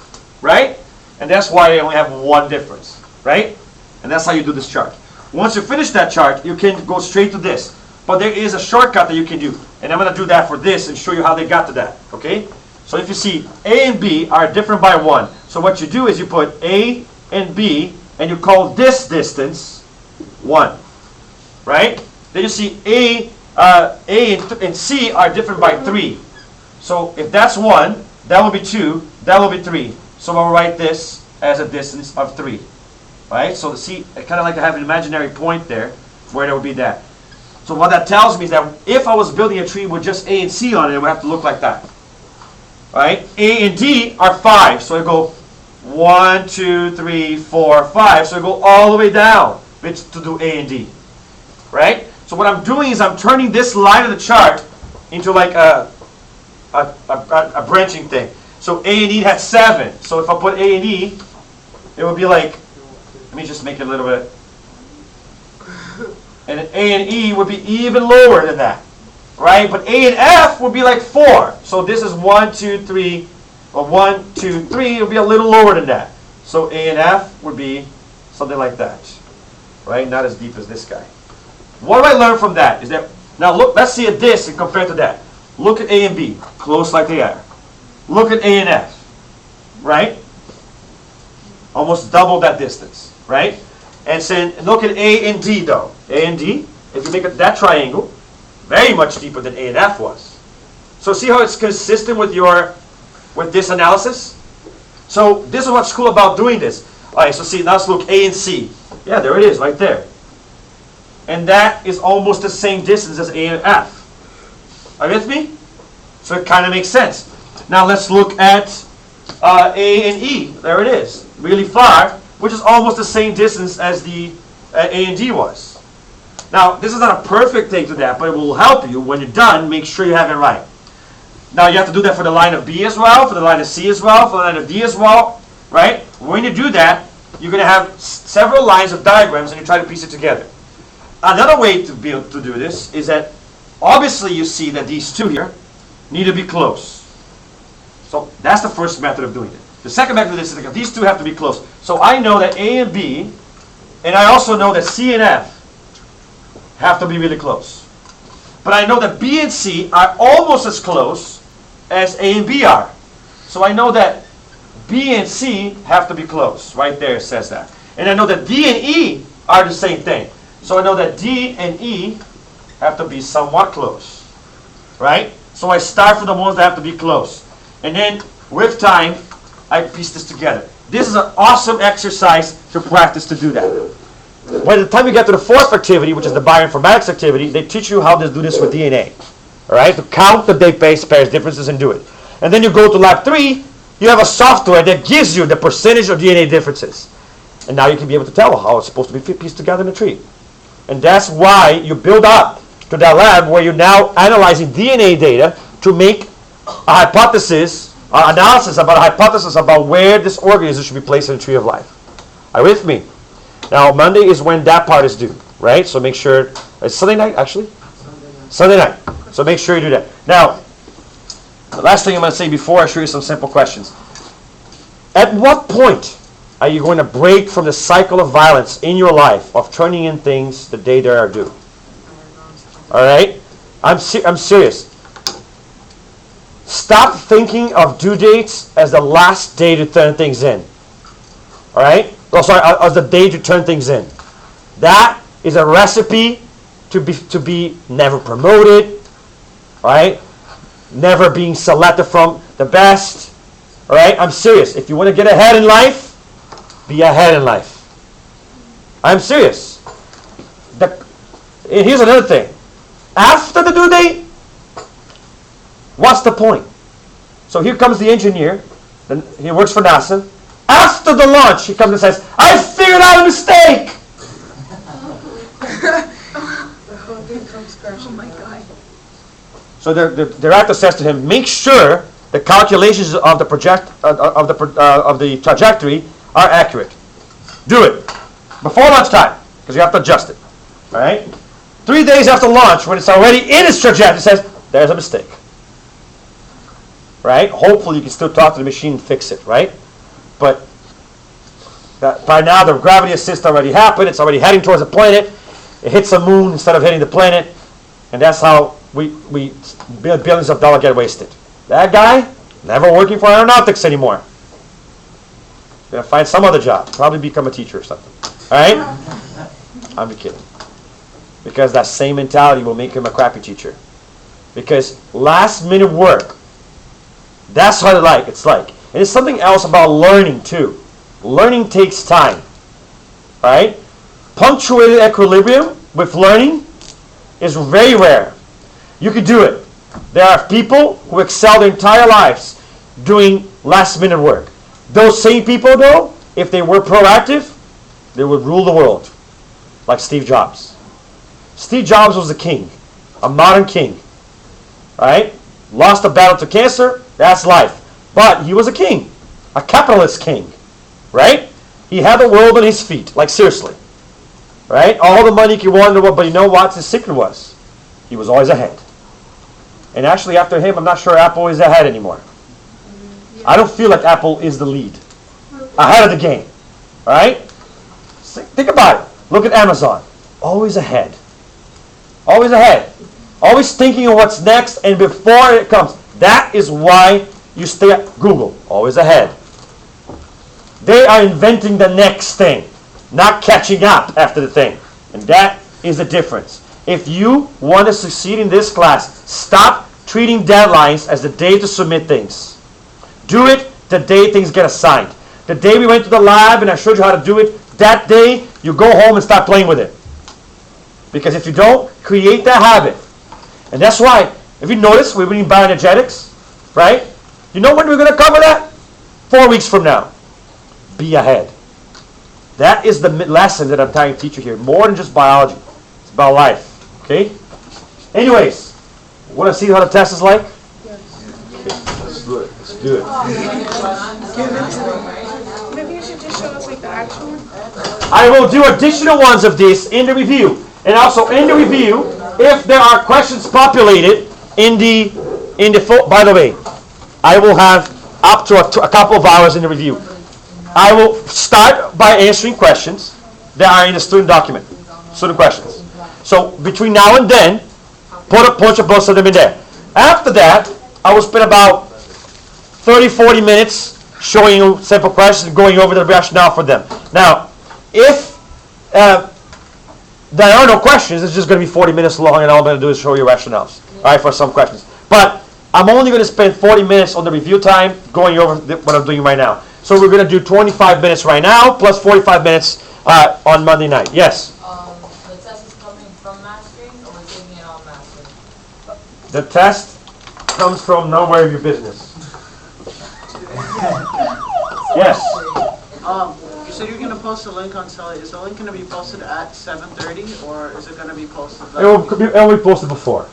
right? And that's why they only have one difference, right? And that's how you do this chart. Once you finish that chart, you can go straight to this. But there is a shortcut that you can do. And I'm going to do that for this and show you how they got to that, okay? So if you see, A and B are different by 1. So what you do is you put A and B, and you call this distance 1, right? Then you see A and C are different by 3. So if that's 1, that will be 2, that will be 3. So I'll write this as a distance of 3. Right? So see, I kind of like to have an imaginary point there where there would be that. So what that tells me is that if I was building a tree with just A and C on it, it would have to look like that. Right? A and D are 5. So I go 1, 2, 3, 4, 5. So I go all the way down to do A and D. Right? So what I'm doing is I'm turning this line of the chart into like a branching thing. So A and E had 7. So if I put A and E, it would be like, let me just make it a little bit. And A and E would be even lower than that. Right? But A and F would be like 4. So this is 1, 2, 3, or 1, 2, 3. It would be a little lower than that. So A and F would be something like that. Right? Not as deep as this guy. What do I learn from that? Is that now look, let's see at this and compare to that. Look at A and B, close like they are. Look at A and F. Right? Almost double that distance. Right? And then look at A and D though. A and D, if you make that triangle, very much deeper than A and F was. So see how it's consistent with this analysis? So this is what's cool about doing this. Alright, so see, now let's look A and C. Yeah, there it is, right there. And that is almost the same distance as A and F. Are you with me? So it kind of makes sense. Now let's look at A and E. There it is. Really far, which is almost the same distance as the A and D was. Now, this is not a perfect thing to that, but it will help you when you're done, make sure you have it right. Now, you have to do that for the line of B as well, for the line of C as well, for the line of D as well, right? When you do that, you're going to have several lines of diagrams and you try to piece it together. Another way to be able to do this is that obviously you see that these two here need to be close. So that's the first method of doing it. The second method is that these two have to be close. So I know that A and B, and I also know that C and F have to be really close. But I know that B and C are almost as close as A and B are. So I know that B and C have to be close. Right there it says that. And I know that D and E are the same thing. So I know that D and E have to be somewhat close. Right? So I start from the ones that have to be close. And then with time, I piece this together. This is an awesome exercise to practice to do that. By the time you get to the fourth activity, which is the bioinformatics activity, they teach you how to do this with DNA. All right? To count the base pairs differences and do it. And then you go to lab 3, you have a software that gives you the percentage of DNA differences. And now you can be able to tell how it's supposed to be pieced together in a tree. And that's why you build up to that lab where you're now analyzing DNA data to make a hypothesis, analysis about a hypothesis about where this organism should be placed in the tree of life. Are you with me? Now, Monday is when that part is due, right? So make sure, it's Sunday night, actually? Sunday night. So make sure you do that. Now, the last thing I'm going to say before I show you some simple questions. At what point are you going to break from the cycle of violence in your life of turning in things the day they are due? All right? I'm serious. Stop thinking of due dates as the last day to turn things in. All right? Oh, sorry, as the day to turn things in. That is a recipe to be never promoted, right? Never being selected from the best, all right? I'm serious. If you want to get ahead in life, be ahead in life. I'm serious. And here's another thing. After the due date, what's the point? So here comes the engineer. Then he works for NASA. After the launch, he comes and says, I figured out a mistake! Oh my God. So the director says to him, make sure the calculations of the trajectory are accurate. Do it. Before lunchtime, because you have to adjust it. All right? 3 days after launch, when it's already in its trajectory, it says, there's a mistake. Right? Hopefully you can still talk to the machine and fix it, right? But by now the gravity assist already happened. It's already heading towards the planet. It hits the moon instead of hitting the planet. And that's how billions of dollars get wasted. That guy, never working for aeronautics anymore. Gonna find some other job. Probably become a teacher or something. Alright? I'm just kidding. Because that same mentality will make him a crappy teacher. Because last minute work, that's how it's like. And it's something else about learning too. Learning takes time. Right? Punctuated equilibrium with learning is very rare. You can do it. There are people who excel their entire lives doing last-minute work. Those same people, though, if they were proactive, they would rule the world, like Steve Jobs. Steve Jobs was a king, a modern king. Right? Lost a battle to cancer, that's life. But he was a king, a capitalist king. Right? He had the world on his feet, like seriously. Right? All the money he could want in the world, but you know what his secret was? He was always ahead. And actually, after him, I'm not sure Apple is ahead anymore. I don't feel like Apple is the lead. Ahead of the game. Right? Think about it. Look at Amazon. Always ahead. Always ahead. Always thinking of what's next and before it comes. That is why you stay at Google. Always ahead. They are inventing the next thing, not catching up after the thing. And that is the difference. If you want to succeed in this class, stop treating deadlines as the day to submit things. Do it the day things get assigned. The day we went to the lab and I showed you how to do it, that day you go home and start playing with it. Because if you don't, create that habit. And that's why, if you notice, we've been in bioenergetics, right? You know when we're going to cover that? 4 weeks from now. Be ahead. That is the lesson that I'm trying to teach you here. More than just biology. It's about life. Okay? Anyways, want to see how the test is like? Yes. Let's do it. Let's do it. Maybe you should just show us like the actual one. I will do additional ones of this in the review. And also in the review, if there are questions populated in the by the way, I will have up to a couple of hours in the review. I will start by answering questions that are in the student document. Student questions. So between now and then, put a bunch of books of them in there. After that, I will spend about 30-40 minutes showing you simple questions and going over the rationale for them. Now, if there are no questions, it's just going to be 40 minutes long, and all I'm going to do is show you rationales, all right, for some questions. But I'm only going to spend 40 minutes on the review time going over what I'm doing right now. So we're going to do 25 minutes right now, plus 45 minutes on Monday night. Yes? The test is coming from mastering, or we're taking it on mastering? The test comes from nowhere of your business. Yes? You said you're going to post a link on Sully. Is the link going to be posted at 7:30, or is it going to be posted? It will be posted before.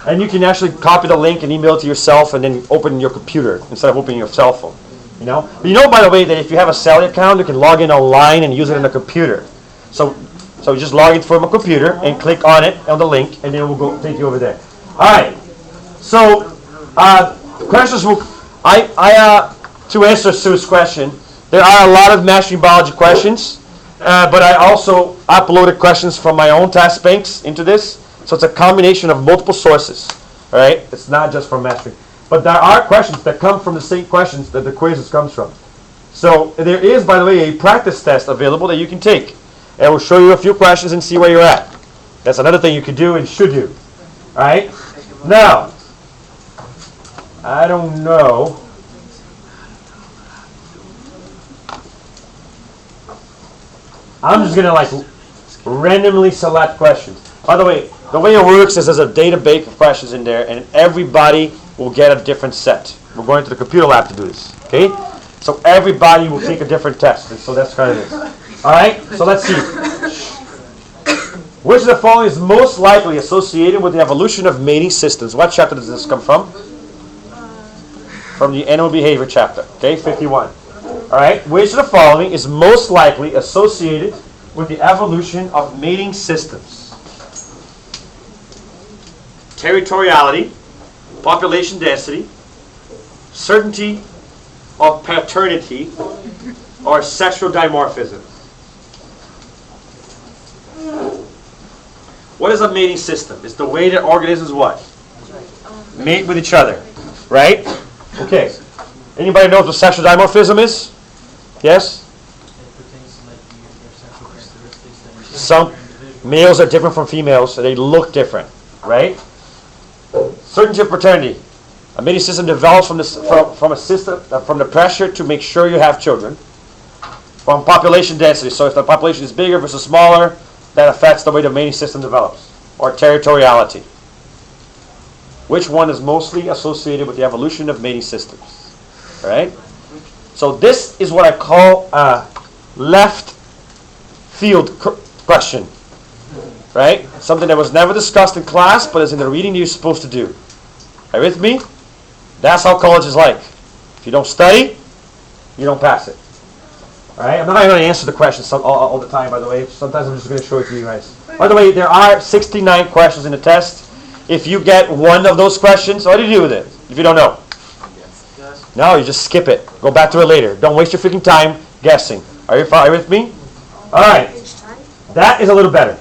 And you can actually copy the link and email it to yourself and then open your computer instead of opening your cell phone. You know? But you know, by the way, that if you have a Sully account, you can log in online and use it in a computer. So you just log in from a computer and click on it, on the link, and then it will go take you over there. All right. So, questions will... to answer Sue's question, there are a lot of mastering biology questions, but I also uploaded questions from my own test banks into this. So it's a combination of multiple sources. All right? It's not just from mastering. But there are questions that come from the same questions that the quizzes comes from. So there is, by the way, a practice test available that you can take. And we'll show you a few questions and see where you're at. That's another thing you could do and should do. All right? Now, I don't know. I'm just going to like randomly select questions. By the way it works is there's a database of questions in there, and everybody will get a different set. We're going to the computer lab to do this. Okay? So everybody will take a different test. And so that's kind of it. All right? So let's see. Which of the following is most likely associated with the evolution of mating systems? What chapter does this come from? From the animal behavior chapter. Okay, 51. All right? Which of the following is most likely associated with the evolution of mating systems? Territoriality, population density, certainty of paternity, or sexual dimorphism. What is a mating system? It's the way that organisms what? Mate with each other, right? Okay. Anybody know what sexual dimorphism is? Yes? Some males are different from females, so they look different, right? Certainty of paternity. A mating system develops from the pressure to make sure you have children. from population density. So if the population is bigger versus smaller, that affects the way the mating system develops. Or territoriality. Which one is mostly associated with the evolution of mating systems? All right? So this is what I call a left field question. Right? Something that was never discussed in class, but is in the reading you're supposed to do. Are you with me? That's how college is like. If you don't study, you don't pass it. All right? I'm not going to answer the questions all the time, by the way. Sometimes I'm just going to show it to you guys. By the way, there are 69 questions in the test. If you get one of those questions, what do you do with it if you don't know? Yes. No, you just skip it. Go back to it later. Don't waste your freaking time guessing. Are you with me? All right. That is a little better.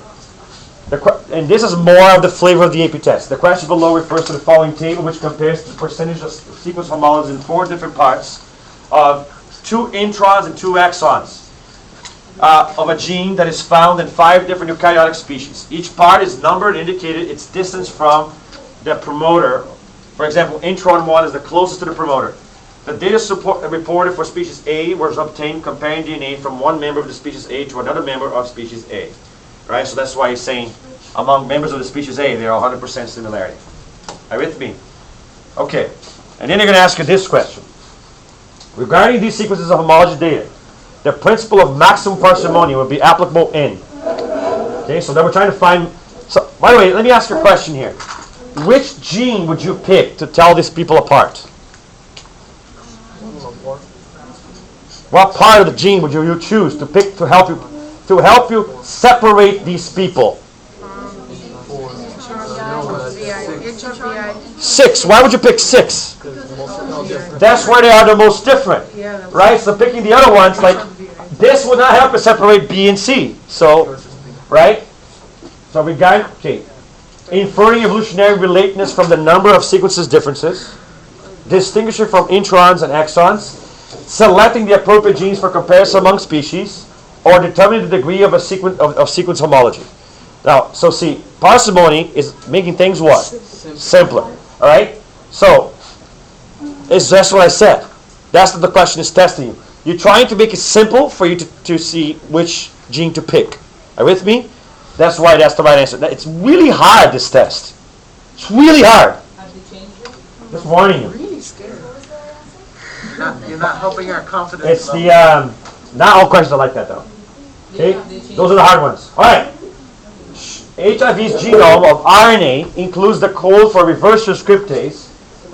And this is more of the flavor of the AP test. The question below refers to the following table, which compares the percentage of sequence homologies in 4 different parts of 2 introns and 2 exons of a gene that is found in 5 different eukaryotic species. Each part is numbered and indicated its distance from the promoter. For example, intron 1 is the closest to the promoter. The data reported for species A was obtained comparing DNA from one member of the species A to another member of species A. Right? So that's why he's saying among members of the species A, there are 100% similarity. Are you with me? Okay. And then they're going to ask you this question. Regarding these sequences of homology data, the principle of maximum parsimony would be applicable in. Okay, so then we're trying to find. So, by the way, let me ask you a question here. Which gene would you pick to tell these people apart? What part of the gene would you choose to pick to help you separate these people? 6. Why would you pick 6? That's where they are the most different, right? So picking the other ones, like this would not help us separate B and C. So, right? So we got inferring evolutionary relatedness from the number of sequences differences, distinguishing from introns and exons, selecting the appropriate genes for comparison among species, or determining the degree of a sequence homology. Now, so see, parsimony is making things what? Simpler. All right? So, it's just what I said. That's what the question is testing you. You're trying to make it simple for you to see which gene to pick. Are you with me? That's why that's the right answer. It's really hard, this test. It's really hard. Have they changed it? Just warning you. Really scared. You're not helping our confidence It's level. the, not all questions are like that though. Okay? Those are the hard ones. All right. HIV's genome of RNA includes the code for reverse transcriptase,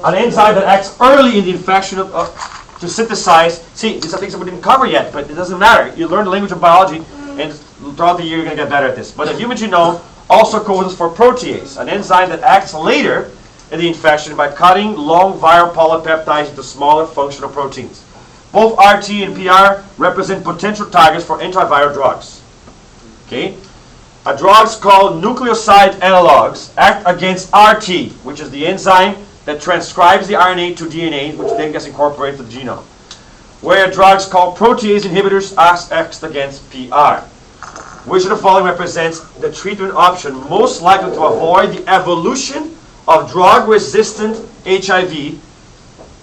an enzyme that acts early in the infection to synthesize. See, these are things that we didn't cover yet, but it doesn't matter. You learn the language of biology, and throughout the year you're going to get better at this. But the human genome also codes for protease, an enzyme that acts later in the infection by cutting long viral polypeptides into smaller functional proteins. Both RT and PR represent potential targets for antiviral drugs. Okay? Drugs called nucleoside analogs act against RT, which is the enzyme that transcribes the RNA to DNA, which then gets incorporated to the genome. Where drugs called protease inhibitors act against PR. Which of the following represents the treatment option most likely to avoid the evolution of drug-resistant HIV,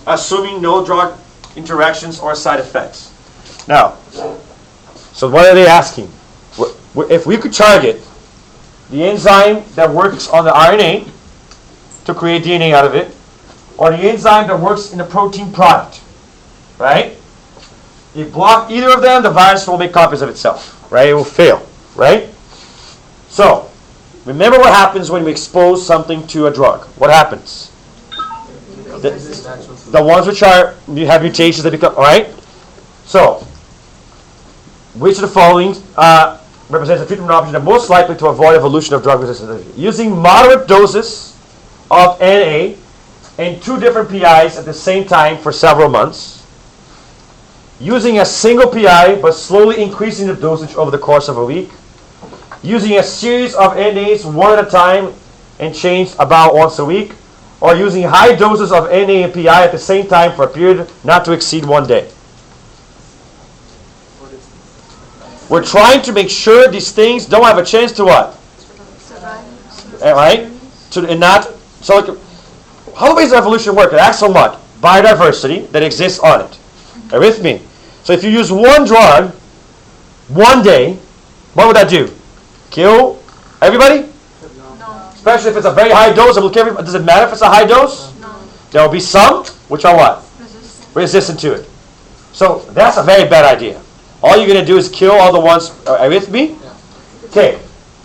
assuming no drug interactions or side effects? Now, so what are they asking? If we could target the enzyme that works on the RNA to create DNA out of it, or the enzyme that works in the protein product, right? If you block either of them, the virus will make copies of itself, right? It will fail, right? So, remember what happens when we expose something to a drug. What happens? The ones which have mutations that become, all right? So, which of the following represents a treatment option that most likely to avoid evolution of drug resistance? Using moderate doses of NA and 2 different PIs at the same time for several months. Using a single PI but slowly increasing the dosage over the course of a week. Using a series of NAs one at a time and changed about once a week. Or using high doses of NA and PI at the same time for a period not to exceed 1 day. We're trying to make sure these things don't have a chance to what? All right? So how does evolution work? It acts on what? Biodiversity that exists on it. Are you with me? So if you use one drug one day, what would that do? Kill everybody? No. Especially if it's a very high dose, it will kill everybody. Does it matter if it's a high dose? No. There will be some which are what? Resistant to it. So that's a very bad idea. All you're going to do is kill all the ones. Are you with me? Okay.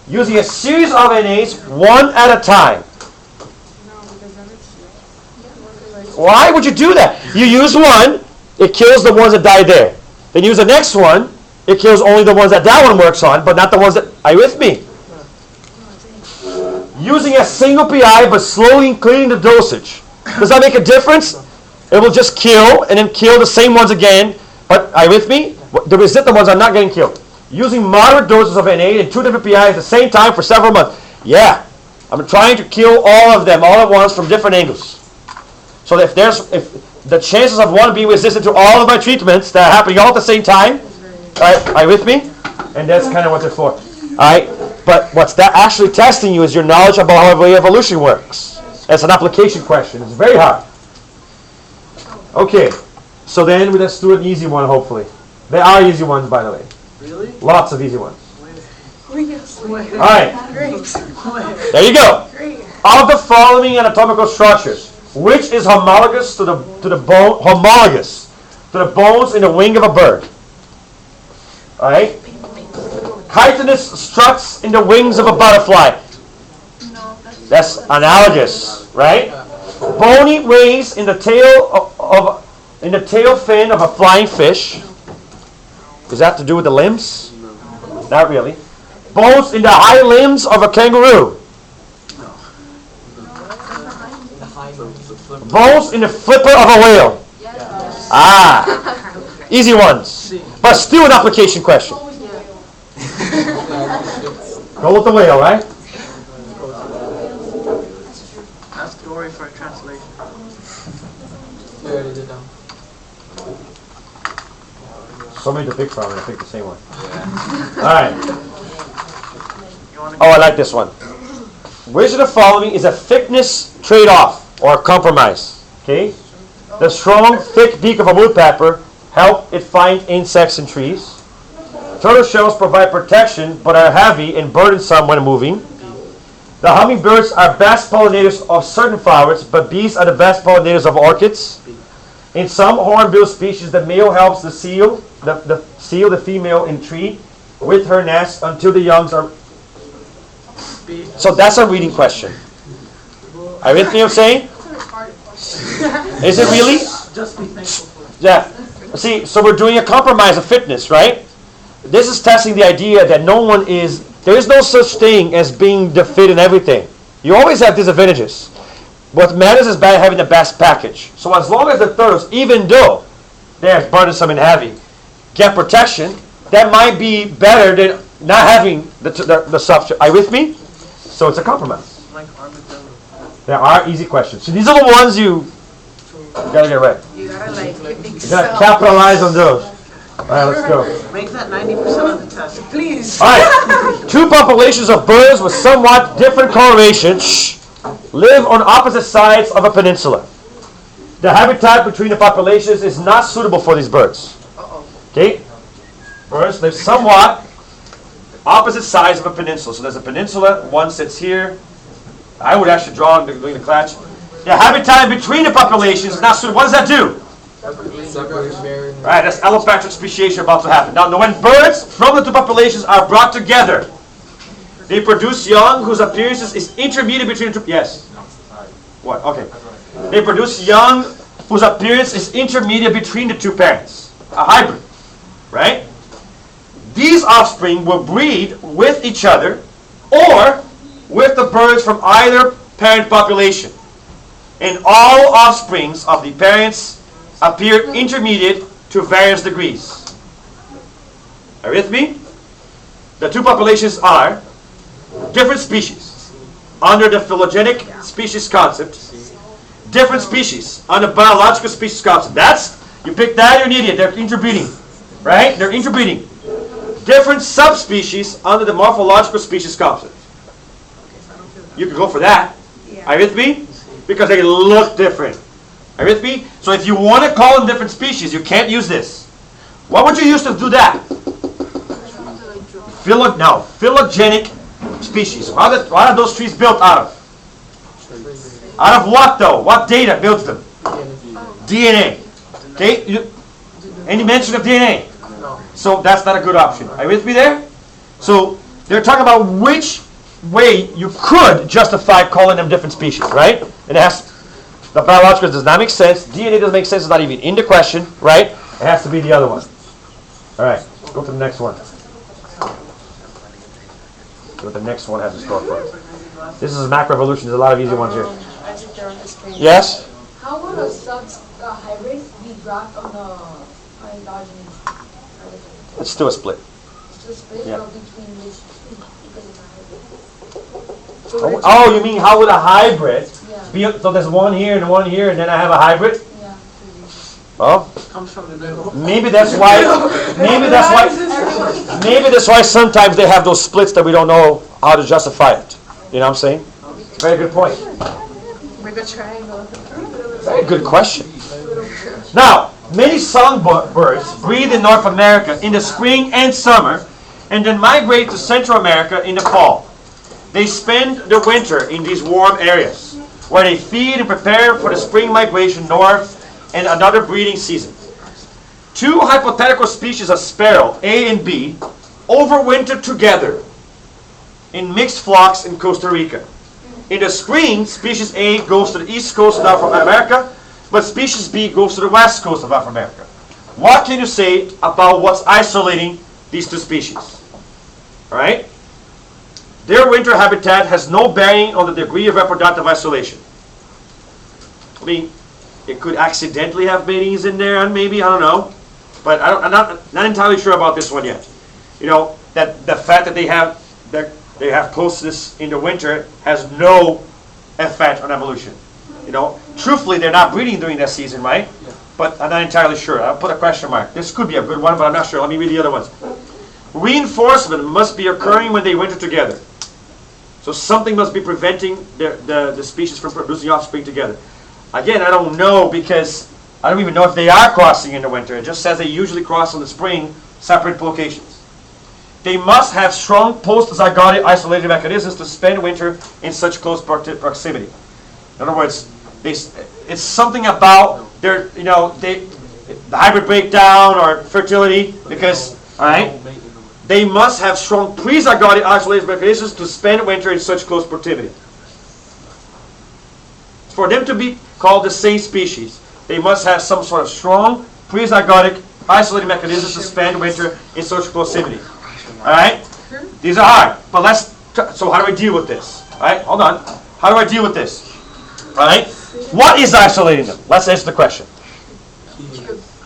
Using a series of NAs, one at a time. Why would you do that? You use one, it kills the ones that die there. Then use the next one, it kills only the ones that one works on, but not the ones that... Are you with me? Using a single PI, but slowly increasing the dosage. Does that make a difference? It will just kill, and then kill the same ones again. But are you with me? The resistant ones are not getting killed. Using moderate doses of NA in 2 different PIs at the same time for several months. Yeah, I'm trying to kill all of them all at once from different angles. So if the chances of one being resistant to all of my treatments that are happening all at the same time, are you with me? And that's kind of what they're for. All right, but what's that actually testing you is your knowledge about how evolution works. It's an application question. It's very hard. Okay, so then let's do an easy one. Hopefully, there are easy ones, by the way. Really? Lots of easy ones. Wait. All right, there you go. Of the following anatomical structures, which is homologous to the bones in the wing of a bird? All right. Chitinous struts in the wings of a butterfly. No. That's analogous, right? Bony rays in the tail fin of a flying fish. Does that have to do with the limbs? No. Not really. Bones in the high limbs of a kangaroo. Bones in the flipper of a whale. Yes. Ah, easy ones. But still an application question. Go with the whale, right? Ask Dory for a translation. You already did that. So many to pick from, and I picked the same one. All right. You want to Oh, I like this one. Which of the following is a thickness trade-off or compromise? Okay. The strong, thick beak of a woodpecker help it find insects in trees. Turtle shells provide protection, but are heavy and burdensome when moving. The hummingbirds are best pollinators of certain flowers, but bees are the best pollinators of orchids. In some hornbill species, the male helps the female in tree with her nest until the youngs are. So that's a reading question. Are you with me? I'm saying? Is it really? just be thankful for it? Yeah. See, so we're doing a compromise of fitness, right? This is testing the idea that there is no such thing as being the fit in everything. You always have disadvantages. What matters is by having the best package. So as long as the turtles, even though they're burdensome and heavy, get protection, that might be better than not having the substrate. Are you with me? So it's a compromise. Like armadillo. There are easy questions. So these are the ones you gotta get right. You gotta You gotta capitalize on those. All right, let's go. Make that 90% of the test. Please. All right. Two populations of birds with somewhat different coloration live on opposite sides of a peninsula. The habitat between the populations is not suitable for these birds. Okay? Birds live somewhat opposite sides of a peninsula. So there's a peninsula, one sits here. I would actually draw them doing the clutch. The habitat between the populations is not suitable. What does that do? Separation. Right, that's allopatric speciation about to happen. Now, when birds from the two populations are brought together, they produce young whose appearance is intermediate between the two. Yes. What? Okay. They produce young whose appearance is intermediate between the two parents. A hybrid. Right? These offspring will breed with each other or with the birds from either parent population. And all offsprings of the parents appear intermediate to various degrees. Are you with me? The two populations are different species under the phylogenetic species concept, different species under biological species concept. You pick that, you're an idiot. They're interbreeding. Right? They're interbreeding. Different subspecies under the morphological species concept. You can go for that. Are you with me? Because they look different. Are you with me? So if you want to call them different species, you can't use this. What would you use to do that? Phylogenic species. What are those trees built out of? Out of what though? What data builds them? DNA. Okay? Any mention of DNA? No. So that's not a good option. Are you with me there? So they're talking about which way you could justify calling them different species, right? And it has, the biological does not make sense. DNA doesn't make sense. It's not even in the question, right? It has to be the other one. All right, go to the next one. So the next one has a store for it. This is macroevolution. There's a lot of easy ones here. I think they're on the screen. Yes? How would a hybrid be dropped on the endogenous? It's still a split. It's just split Yeah. between which two? Because it's a hybrid. Oh, you mean how would a hybrid Yeah. be? So there's one here and one here, and then I have a hybrid? Yeah. Oh, Comes from the middle. maybe that's why. Maybe that's why. Maybe that's why sometimes they have those splits that we don't know how to justify it. You know what I'm saying? Very good point. Like a triangle. Very good question. Now, many songbirds breed in North America in the spring and summer, and then migrate to Central America in the fall. They spend the winter in these warm areas, where they feed and prepare for the spring migration north and another breeding season. Two hypothetical species of sparrow, A and B, overwinter together in mixed flocks in Costa Rica. In the spring, species A goes to the east coast of South America, but species B goes to the west coast of South America. What can you say about what's isolating these two species? All right? Their winter habitat has no bearing on the degree of reproductive isolation. I mean, it could accidentally have matings in there, and maybe, I don't know. But I'm not entirely sure about this one yet. You know, that the fact that they have closeness in the winter has no effect on evolution. You know, truthfully, they're not breeding during that season, right? Yeah. But I'm not entirely sure. I'll put a question mark. This could be a good one, but I'm not sure. Let me read the other ones. Reinforcement must be occurring when they winter together. So something must be preventing the species from producing offspring together. Again, I don't know, because I don't even know if they are crossing in the winter. It just says they usually cross in the spring, separate locations. They must have strong post-zygotic isolated mechanisms to spend winter in such close proximity. In other words, it's something about their, the hybrid breakdown or fertility, because, all right, they must have strong pre-zygotic isolated mechanisms to spend winter in such close proximity. For them to be called the same species, they must have some sort of strong pre-zygotic isolated mechanisms to spend winter in such proximity. All right? These are hard, but so how do I deal with this? All right, hold on. How do I deal with this? All right? What is isolating them? Let's answer the question.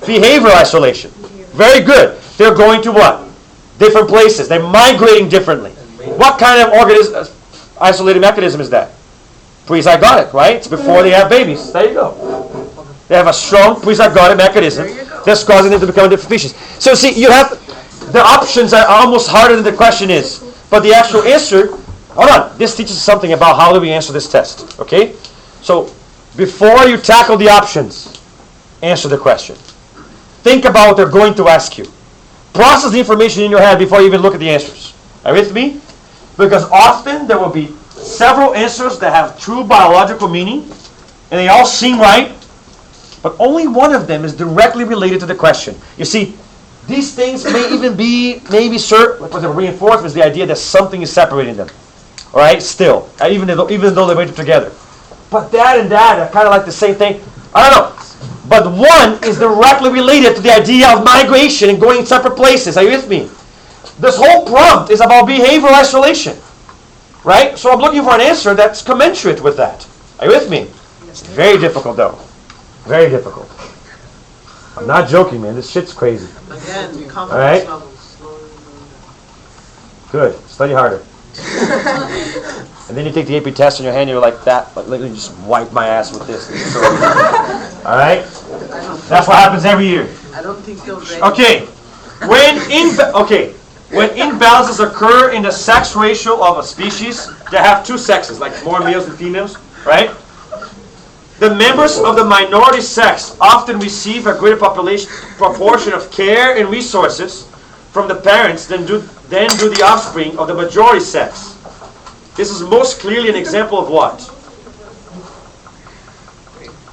Behavioral isolation. Very good. They're going to what? Different places. They're migrating differently. What kind of isolated mechanism is that? Pre-zygotic, right? It's before they have babies. There you go. They have a strong pre-zygotic mechanism that's causing them to become a different species. So see, you have the options are almost harder than the question is. But the actual answer, hold on, this teaches us something about how do we answer this test. Okay? So before you tackle the options, answer the question. Think about what they're going to ask you. Process the information in your head before you even look at the answers. Are you with me? Because often there will be several answers that have true biological meaning, and they all seem right, but only one of them is directly related to the question. You see, these things may even be, like with the reinforcement is the idea that something is separating them. All right, still, even though they're waited together. But that and that are kind of like the same thing. I don't know. But one is directly related to the idea of migration and going separate places. Are you with me? This whole prompt is about behavioral isolation. Right? So I'm looking for an answer that's commensurate with that. Are you with me? It's very difficult, though. Very difficult. I'm not joking, man. This shit's crazy. Again, confidence All right. levels. Good. Study harder. And then you take the AP test in your hand, and you're like that. But let me just wipe my ass with this. All right? That's what happens every year. I don't think they'll break. Okay. When imbalances occur in the sex ratio of a species that have two sexes, like more males than females, right? The members of the minority sex often receive a greater proportion of care and resources from the parents than do the offspring of the majority sex. This is most clearly an example of what?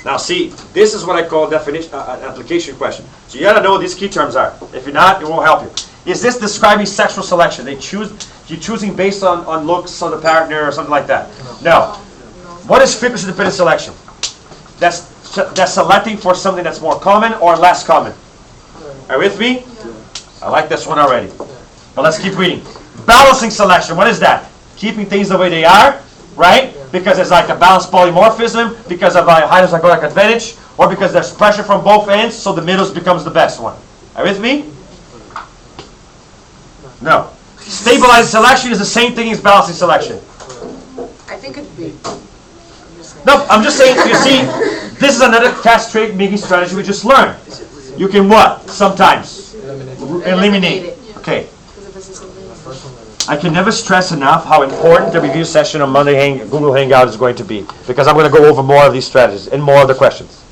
Now see, this is what I call definition, application question. So you got to know what these key terms are. If you're not, it won't help you. Is this describing sexual selection? You're choosing based on looks of the partner or something like that? No. What is frequency-dependent selection? That's selecting for something that's more common or less common. Are you with me? I like this one already. But let's keep reading. Balancing selection, what is that? Keeping things the way they are, right? Because it's like a balanced polymorphism, because of a hydrozygotic advantage, or because there's pressure from both ends, so the middle becomes the best one. Are you with me? No. Stabilizing selection is the same thing as balancing selection. I think it'd be. No, I'm just saying, you see, this is another castrate making strategy we just learned. You can what? Sometimes. Eliminate. Okay. I can never stress enough how important the review session on Monday Google Hangout is going to be, because I'm going to go over more of these strategies and more of the questions.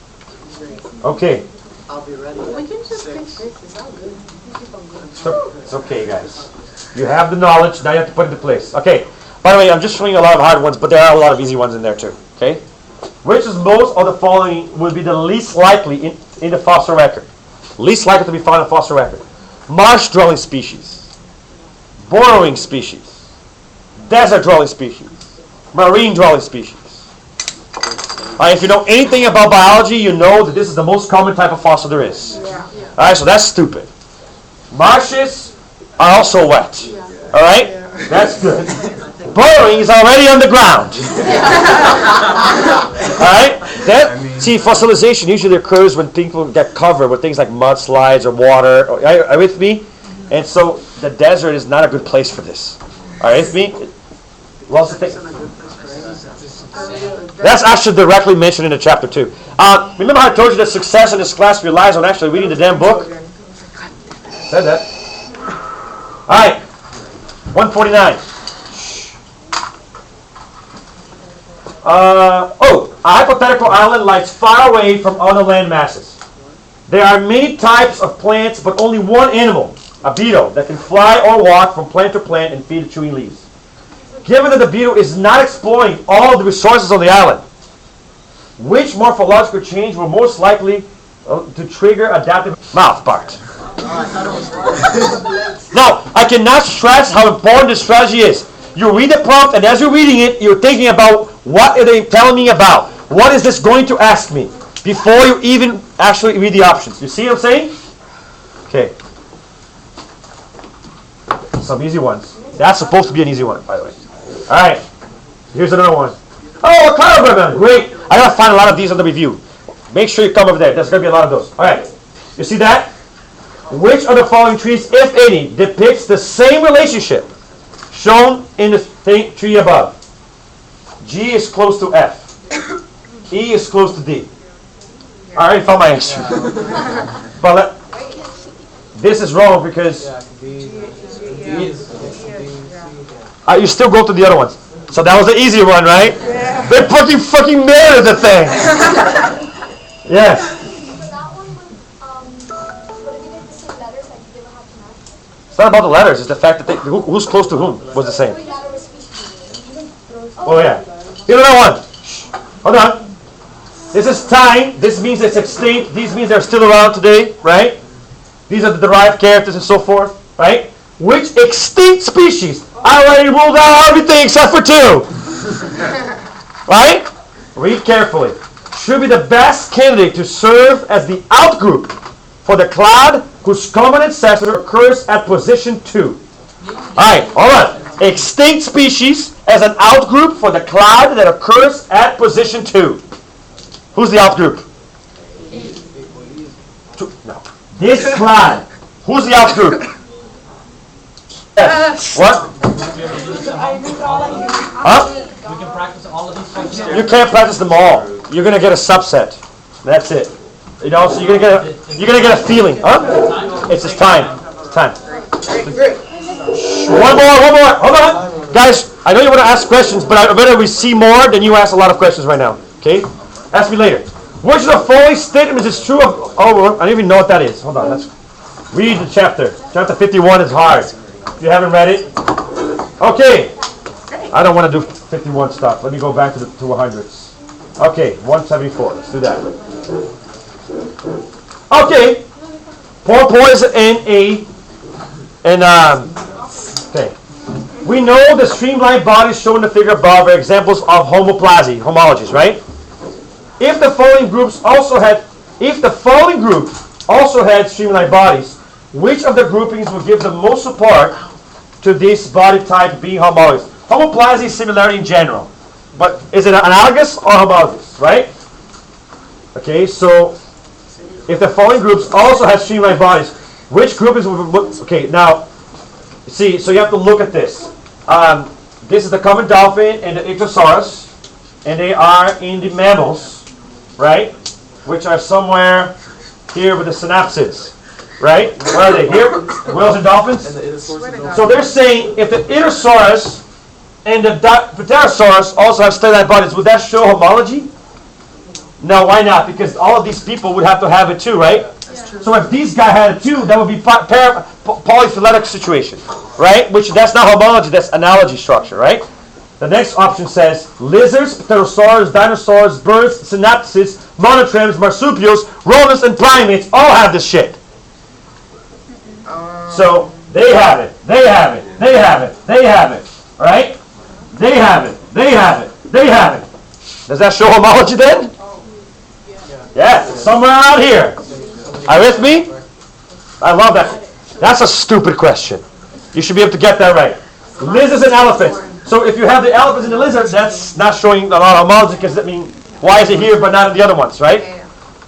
Okay. I'll be ready. We can just fix this. It's all good. We keep on going. It's okay, guys. You have the knowledge, now you have to put it into place. Okay. By the way, I'm just showing you a lot of hard ones, but there are a lot of easy ones in there too. Okay. Which is most of the following would be the least likely in the fossil record? Least likely to be found in the fossil record. Marsh-dwelling species. Burrowing species, desert-dwelling species, marine-dwelling species. If you know anything about biology, you know that this is the most common type of fossil there is. All right, so that's stupid. Marshes are also wet. All right, that's good. Burrowing is already on the ground. All right, see, fossilization usually occurs when people get covered with things like mudslides or water. Are you with me? And so the desert is not a good place for this. All right, with me? That's actually directly mentioned in the chapter 2. Remember how I told you that success in this class relies on actually reading the damn book? Said that. All right, 149. A hypothetical island lies far away from other land masses. There are many types of plants, but only one animal, a beetle, that can fly or walk from plant to plant and feed chewing leaves. Given that the beetle is not exploring all the resources on the island, which morphological change will most likely to trigger adaptive mouth part? Now, I cannot stress how important this strategy is. You read the prompt, and as you're reading it, you're thinking about what are they telling me about? What is this going to ask me? Before you even actually read the options. You see what I'm saying? Okay. Some easy ones. That's supposed to be an easy one, by the way. All right. Here's another one. Oh, a cloud, great. I gotta find a lot of these on the review. Make sure you come over there. There's gonna be a lot of those. All right. You see that? Which of the following trees, if any, depicts the same relationship shown in the tree above? G is close to F. E is close to D. I already found my answer. But this is wrong because you still go to the other ones. So that was the easy one, right? Yeah. They fucking married the thing. Yes. For that one, would it be like the same letters that you never have to match? It's not about the letters. It's the fact that who's close to whom was the same. Oh yeah. Here's another one. Hold on. This is time. This means it's extinct. These means they're still around today, right? These are the derived characters and so forth, right? Which extinct species? I already ruled out everything except for 2. Right? Read carefully. Should be the best candidate to serve as the outgroup for the clade whose common ancestor occurs at position 2. Alright, hold on. Extinct species as an outgroup for the clade that occurs at position 2. Who's the outgroup? No. This clade. Who's the outgroup? Yes. What? Huh? We can practice all of these questions. You can't practice them all. You're gonna get a subset. That's it. You know, so you're gonna get a feeling. Huh? It's just time. It's time. One more. Hold on. Guys, I know you want to ask questions, but I better we see more than you ask a lot of questions right now. Okay? Ask me later. Which of the following statements is true of... Oh, I don't even know what that is. Hold on. Read the chapter. Chapter 51 is hard. If you haven't read it. Okay. I don't want to do 51 stuff. Let me go back to the 200s. Okay, 174. Let's do that. Okay. Porpoise okay. We know the streamlined bodies shown in the figure above are examples of homologies, right? If the following group also had streamlined bodies, which of the groupings will give the most support to this body type being homologous? Homoplasy is similarity in general, but is it analogous or homologous, right? Okay, so if the following groups also have streamlined bodies, which groupings will? Okay, now see, so you have to look at this. This is the common dolphin and the ichthyosaurus, and they are in the mammals, right? Which are somewhere here with the synapses, right? Where are they? Here? Whales and dolphins? So they're saying if the Ichthyosaurus and the Pterosaurus also have streamlined bodies, would that show homology? No, why not? Because all of these people would have to have it too, right? So if these guys had it too, that would be Paraphyletic Situation, right? Which that's not homology, that's analogy structure, right? The next option says lizards, pterosaurs, dinosaurs, birds, synapses, monotremes, marsupials, rodents, and primates all have this shit. So they have it, they have it, they have it, they have it, right? They have it, they have it, they have it. Does that show homology then? Yeah, somewhere around here. Are you with me? I love that. That's a stupid question. You should be able to get that right. Lizards and elephants. So if you have the elephants and the lizards, that's not showing a lot of homology because, I mean, why is it here but not in the other ones, right?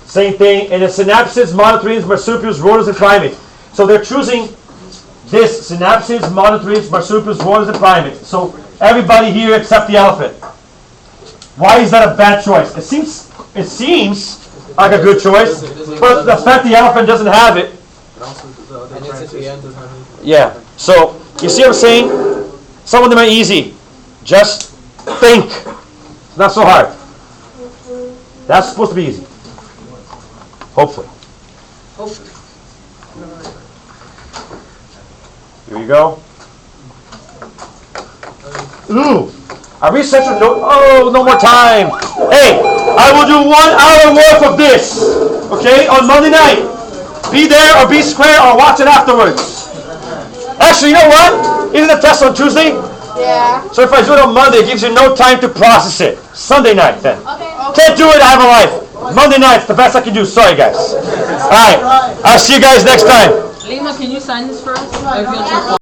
Same thing. And the synapses, monotremes, marsupials, rodents, and primates. So they're choosing this, synapses, monotremes, marsupials, rodents, and primates. So everybody here except the elephant. Why is that a bad choice? It seems like a good choice, but the fact the elephant doesn't have it. Yeah. So you see what I'm saying? Some of them are easy. Just think. It's not so hard. That's supposed to be easy. Hopefully. Here you go. Ooh. A researcher no more time. Hey, I will do 1 hour worth of this. Okay, on Monday night. Be there or be square or watch it afterwards. Actually, you know what? Isn't the test on Tuesday? Yeah. So if I do it on Monday, it gives you no time to process it. Sunday night then. Okay. Can't do it, I have a life. Monday night's the best I can do. Sorry, guys. All right. I'll see you guys next time. Lima, can you sign this for us?